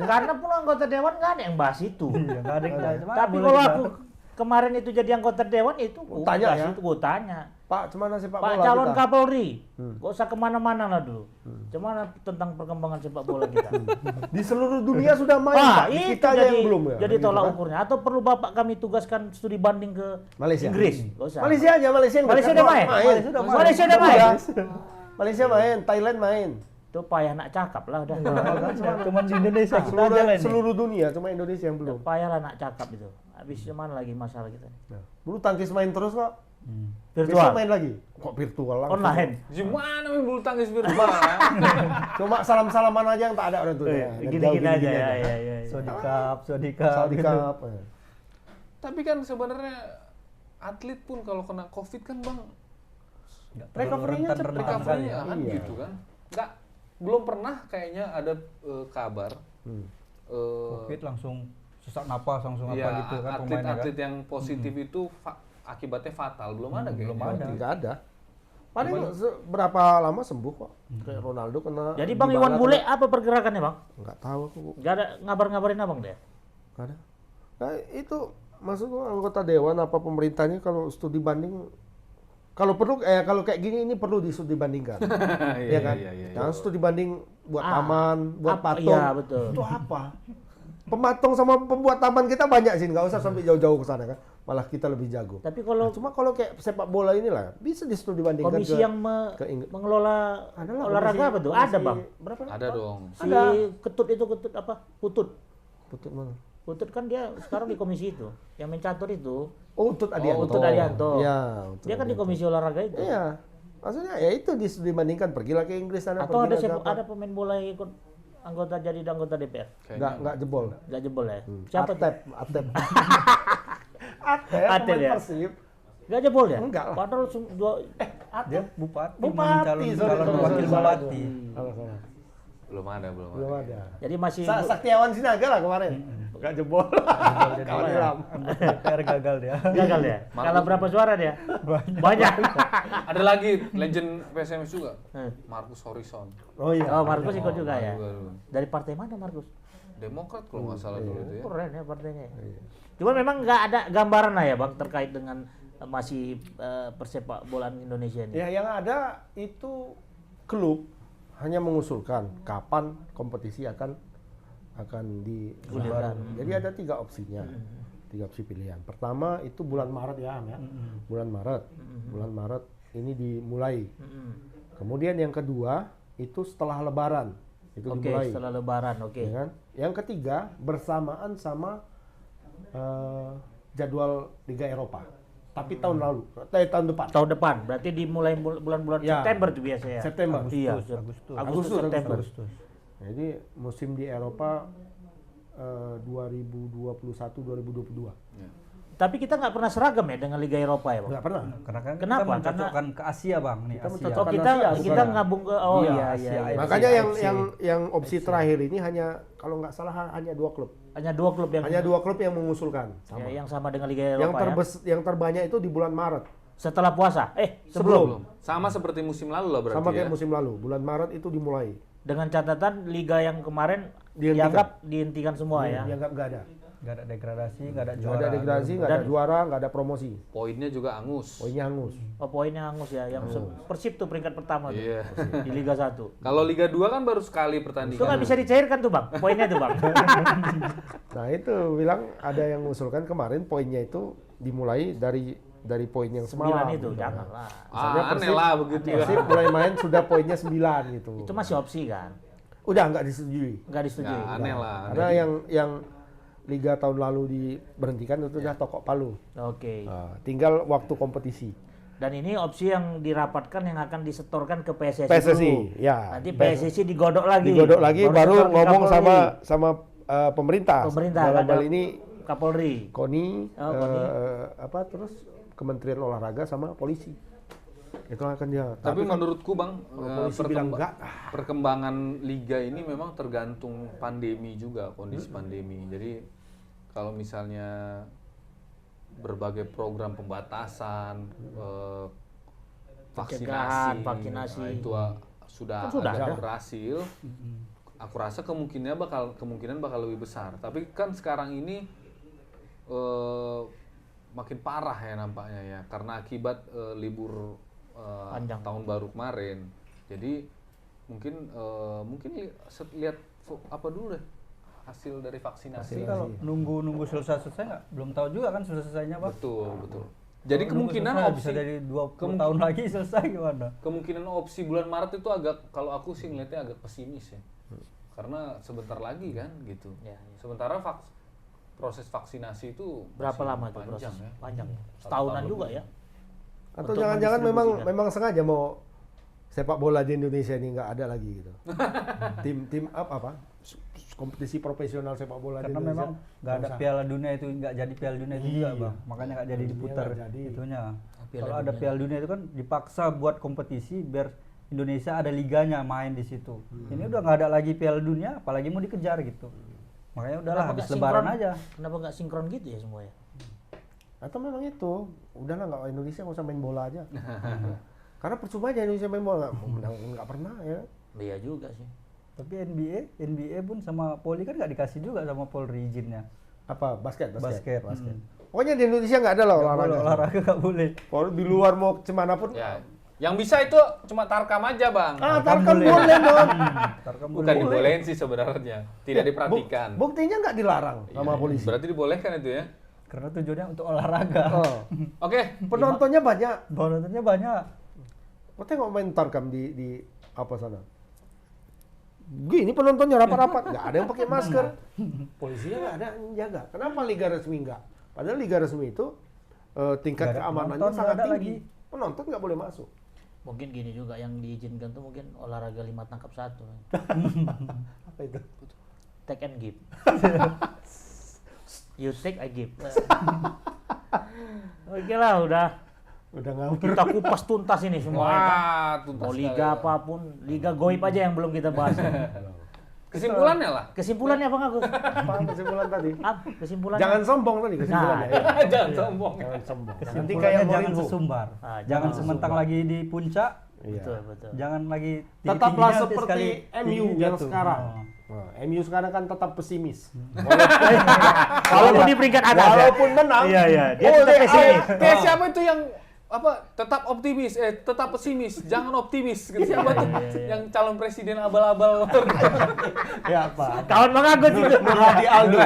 karena pun anggota dewan nggak ada yang bahas itu. Iya, nggak ada yang tahu. Cuma Tapi boleh kalau kita- aku kemarin itu jadi anggota dewan itu Oh, tanya bahas ya? itu gue tanya. Pak, cuman sepak Pak bola calon kita? Kapolri, gak usah kemana-mana lah dulu. Cuman tentang perkembangan sepak bola kita. Di seluruh dunia sudah main, Wah, Pak. Di itu kita aja jadi, yang belum ya. jadi Gitu tolak kan? ukurnya. Atau perlu bapak kami tugaskan studi banding ke Malaysia. Inggris? Gak usah. Malaysia aja, Malaysia yang Malaysia dekat, udah main? Malaysia udah main. Malaysia udah main? Malaysia main, Thailand main. Itu payah nak cakap lah udah. Cuman di Indonesia kita aja lah ini. Seluruh dunia, cuma Indonesia yang belum. Payah lah nak cakap itu. Habis mana lagi masalah kita? Nah, bulu tangkis main terus kok. Besok Virtual, main lagi. Kok virtual langsung? online. Gimana main bulu tangkis virtual? Cuma salam-salaman aja yang tak ada orang tuh. Eh, Ya, dari Gini-gini jauh, aja ya. Ya. Sodikap. Saudi gitu. Cup. Tapi kan sebenarnya atlet pun kalau kena COVID kan bang, Nggak terlalu Recovery-nya cepet. rentan-rentan kali recovery-nya ya. kan Iya. gitu kan. Nggak, belum pernah kayaknya ada kabar Covid langsung sesak napas langsung ya, apa gitu kan pemainnya kan. atlet-atlet yang positif itu akibatnya fatal. Belum ada kayaknya. belum ada. Enggak ada. Paling berapa lama sembuh kok. Kayak Ronaldo kena. Jadi Bang Dybala Iwan Bule kena- apa pergerakannya Bang? Nggak tahu aku. Gak ada ngabar-ngabarin abang deh? Nggak ada. Nah, itu maksudnya anggota dewan apa pemerintahnya kalau studi banding kalau perlu kalau kayak gini ini perlu studi bandingkan. Iya, ya kan? iya, iya, iya. Jangan studi banding buat Ah, taman, buat apa- patung. iya, betul. Itu apa? Pematong sama pembuat taman kita banyak sih, nggak usah sampai jauh-jauh ke sana kan. Malah kita lebih jago. Tapi kalau Cuma kalau kayak sepak bola inilah bisa di studi bandingkan komisi ke, yang ke Inggris. mengelola Adalah olahraga komisi- apa tuh? komisi Ada Bang. Berapa? Ada dong. Si ketut itu ketut apa? Putut. Putut mana? Putut kan dia sekarang di komisi itu, yang mencatur itu. Oh, Utut Adianto. Utut Adianto. Iya, Utut Dia kan di Adianto. komisi olahraga itu. Iya. Maksudnya ya itu dibandingkan pergilah ke Inggris sana, Atau pergi ada ke apa. ada pemain bola yang ikut anggota DPR? Nggak jebol. Nggak jebol ya? Siapa tuh? Atep. Atep pemain ya? Persib. Nggak jebol ya? Enggak lah. Padahal Dia bupati, Bupati, sorry, calon sorry, wakil salah. bupati. Salah. Belum ada. Belum ada. Jadi masih Saktiawan Sinaga lah kemarin. Nggak jebol. Kawan Ilham. DPR gagal dia. gagal ya? Markus. Kalah berapa suara dia? Banyak. Ada lagi legend PSMS juga, Hmm. Markus Horizon. Oh iya. Oh, Markus ikut juga ya? Juga. Dari partai mana Markus? Demokrat kalau nggak salah dulu itu ya. Keren ya partainya. Cuma memang nggak ada gambaran lah ya Bang terkait dengan masih persepak bolaan Indonesia ini. Ya yang ada itu klub hanya mengusulkan kapan kompetisi akan Gulirkan. Jadi ada 3 opsinya. 3 opsi pilihan. Pertama itu bulan Maret ya, Am, ya. Bulan Maret. Bulan Maret ini dimulai. Kemudian yang kedua itu setelah Lebaran. Itu Oke, dimulai. setelah Lebaran, oke. Ya kan? Yang ketiga bersamaan sama jadwal Liga Eropa. Tapi tahun lalu, tahun depan. Tahun depan, berarti dimulai bulan-bulan Ya. September tuh biasanya. September. Iya, Agustus. Agustus, September. Jadi musim di Eropa 2021-2022. Tapi kita nggak pernah seragam ya dengan Liga Eropa ya Bang? Nggak pernah. Karena kan Kenapa? kita mencocokkan ke Asia bang nih. Kita Asia. mencocok- Oh kita Asia, kita bukan. ngabung ke Iya, iya Asia, iya. AFC. Makanya AFC. yang opsi terakhir ini hanya kalau nggak salah hanya 2 klub. Hanya 2 klub yang Hanya 2 klub yang mengusulkan. Sama. ya, yang sama dengan Liga Eropa Yang terbanyak itu di bulan Maret. Setelah puasa. Sebelum. Sama seperti musim lalu lah berarti Sama ya. kayak musim lalu. Bulan Maret itu dimulai. Dengan catatan liga yang kemarin Dihentikan. dianggap dihentikan semua ya. Dianggap nggak ada. Nggak ada degradasi, nggak ada Nggak juara. ada degradasi, nggak ada juara, nggak ada promosi. Poinnya juga angus. Poinnya hangus. Oh poinnya hangus ya, yang Persib tuh peringkat pertama tuh Iya. di Liga 1. Kalau Liga 2 kan baru sekali Itu pertandingan. nggak bisa dicairkan tuh bang, poinnya tuh bang. Nah itu bilang ada yang mengusulkan kemarin poinnya itu dimulai dari poin yang 9 semalam. itu, gitu. janganlah. Misalnya Aneh lah begitu ya. Persib mulai main sudah poinnya 9 gitu. Itu masih opsi kan, Udah nggak disetujui. nggak disetujui. Ya, aneh lah. Karena yang Liga tahun lalu diberhentikan itu udah tokok palu. Oke. Nah, tinggal waktu kompetisi. Dan ini opsi yang dirapatkan yang akan disetorkan ke PSSI. PSSI, dulu. ya. Nanti PSSI digodok lagi. Digodok lagi baru setor ke ngomong Kapolri. sama pemerintah. Pemerintah, Dalam ada hal ini Kapolri. KONI, Oh, KONI. terus Kementerian Olahraga sama polisi. Itu akan dia. Tapi kan menurutku Bang, polisi bilang enggak. perkembangan liga ini memang tergantung pandemi juga, kondisi pandemi. Jadi kalau misalnya berbagai program pembatasan, Pencegahan, vaksinasi, vaksinasi. nah, itu sudah, Kan sudah agak ada. berhasil. Aku rasa kemungkinan bakal lebih besar. Tapi kan sekarang ini makin parah ya nampaknya ya, karena akibat libur Panjang. tahun baru kemarin. Jadi mungkin lihat apa dulu deh hasil dari vaksinasi. Tapi kalau nunggu selesai nggak, belum tahu juga kan selesainya pak. Betul. Jadi Kalau nunggu kemungkinan selesai, opsi bisa dari 20 tahun lagi selesai gimana? kemungkinan opsi bulan Maret itu agak, kalau aku sih ngeliatnya agak pesimis ya. Karena sebentar lagi kan gitu. Ya, ya. Sementara proses vaksinasi itu Berapa masih lama itu panjang proses? ya. Panjang ya. Satu Setahunan tahun juga lebih. ya. Atau Untuk jangan-jangan mendistribusikan. memang sengaja mau sepak bola di Indonesia ini nggak ada lagi gitu. Tim apa? Kompetisi profesional sepak bola di Karena Indonesia. memang nggak ada usah. Piala Dunia itu, nggak jadi Piala Dunia itu juga Iya. bang, makanya nggak jadi diputar nggak jadi. itunya. Piala Kalau ada Dunia. Piala Dunia itu kan dipaksa buat kompetisi biar Indonesia ada liganya main di situ. Ini udah nggak ada lagi Piala Dunia, apalagi mau dikejar gitu. Makanya udahlah Kenapa habis nggak Lebaran sinkron? aja. Kenapa nggak sinkron gitu ya semua ya? Atau memang itu, udahlah nggak Indonesia nggak usah main bola aja. Karena percuma aja Indonesia main bola, mau menang nggak pernah ya. Iya juga sih. Tapi NBA pun sama Poli kan nggak dikasih juga sama Polri izinnya. Apa basket. Basket. Pokoknya di Indonesia nggak ada lah Nggak olahraga. boleh, olahraga nggak boleh. Kalau di luar mau kemana pun. Ya, yang bisa itu cuma tarkam aja Bang. Tarkam boleh dong. Tarkam Bukan boleh. dibolehin sih sebenarnya, tidak diperhatikan. Buktinya nggak dilarang sama Iya, polisi. Berarti dibolehkan itu ya. Karena tujuannya untuk olahraga. Oh. Oke, Penontonnya banyak. Penontonnya banyak. Kau tengok main tarkam di apa sana? Gini penontonnya rapat-rapat, nggak ada yang pakai masker. Polisinya nggak ada yang jaga. Kenapa liga resmi nggak? Padahal liga resmi itu tingkat Nggak ada keamanannya penonton, sangat nggak ada tinggi. lagi. Penonton nggak boleh masuk. Mungkin gini juga yang diizinkan tuh mungkin olahraga 5 tangkap 1. Apa itu? Take and give. You take, I give. Oke lah, udah Udah ngawur. kita kupas tuntas ini semua. ya kan? Wah, tuntas Mau sekali. liga apapun, liga goib aja yang belum kita bahas. Kesimpulannya lah. Kesimpulannya apa Agus? Apa kesimpulan tadi? Kesimpulannya? Jangan sombong tadi kesimpulannya. Nah, Jangan sombong. Jangan sombong. Nanti Kesimpulannya kayak jangan Mourinho. sesumbar. Ah, Jangan jangan sementang sesumbar. lagi di puncak, Iya. Betul, betul. jangan lagi Tetaplah tinggi-tingginya nanti seperti sekali MU tinggi yang jatuh. sekarang. Oh. Nah, MU sekarang kan tetap pesimis. Walaupun di peringkat atas ya. Walaupun menang, Iya, iya. Dia boleh tetap pesimis. Kayak siapa itu yang tetap optimis, tetap pesimis, jangan optimis. Siapa tuh yang calon presiden abal-abal? Ya apa? Kawan Bang Agus itu. Nur Hadi Aldo.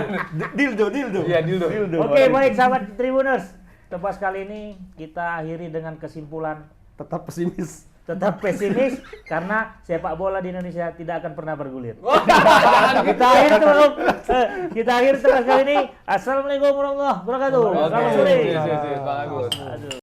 Dildo. Iya, Dildo. Oke, baik sahabat Tribuners. Tepas kali ini kita akhiri dengan kesimpulan Tetap pesimis. tetap pesimis karena sepak bola di Indonesia tidak akan pernah bergulir. Jangan Kita akhiri tuh. Kita akhiri tepas kali ini. Assalamualaikum warahmatullahi wabarakatuh. Selamat sore. Bagus. Aduh.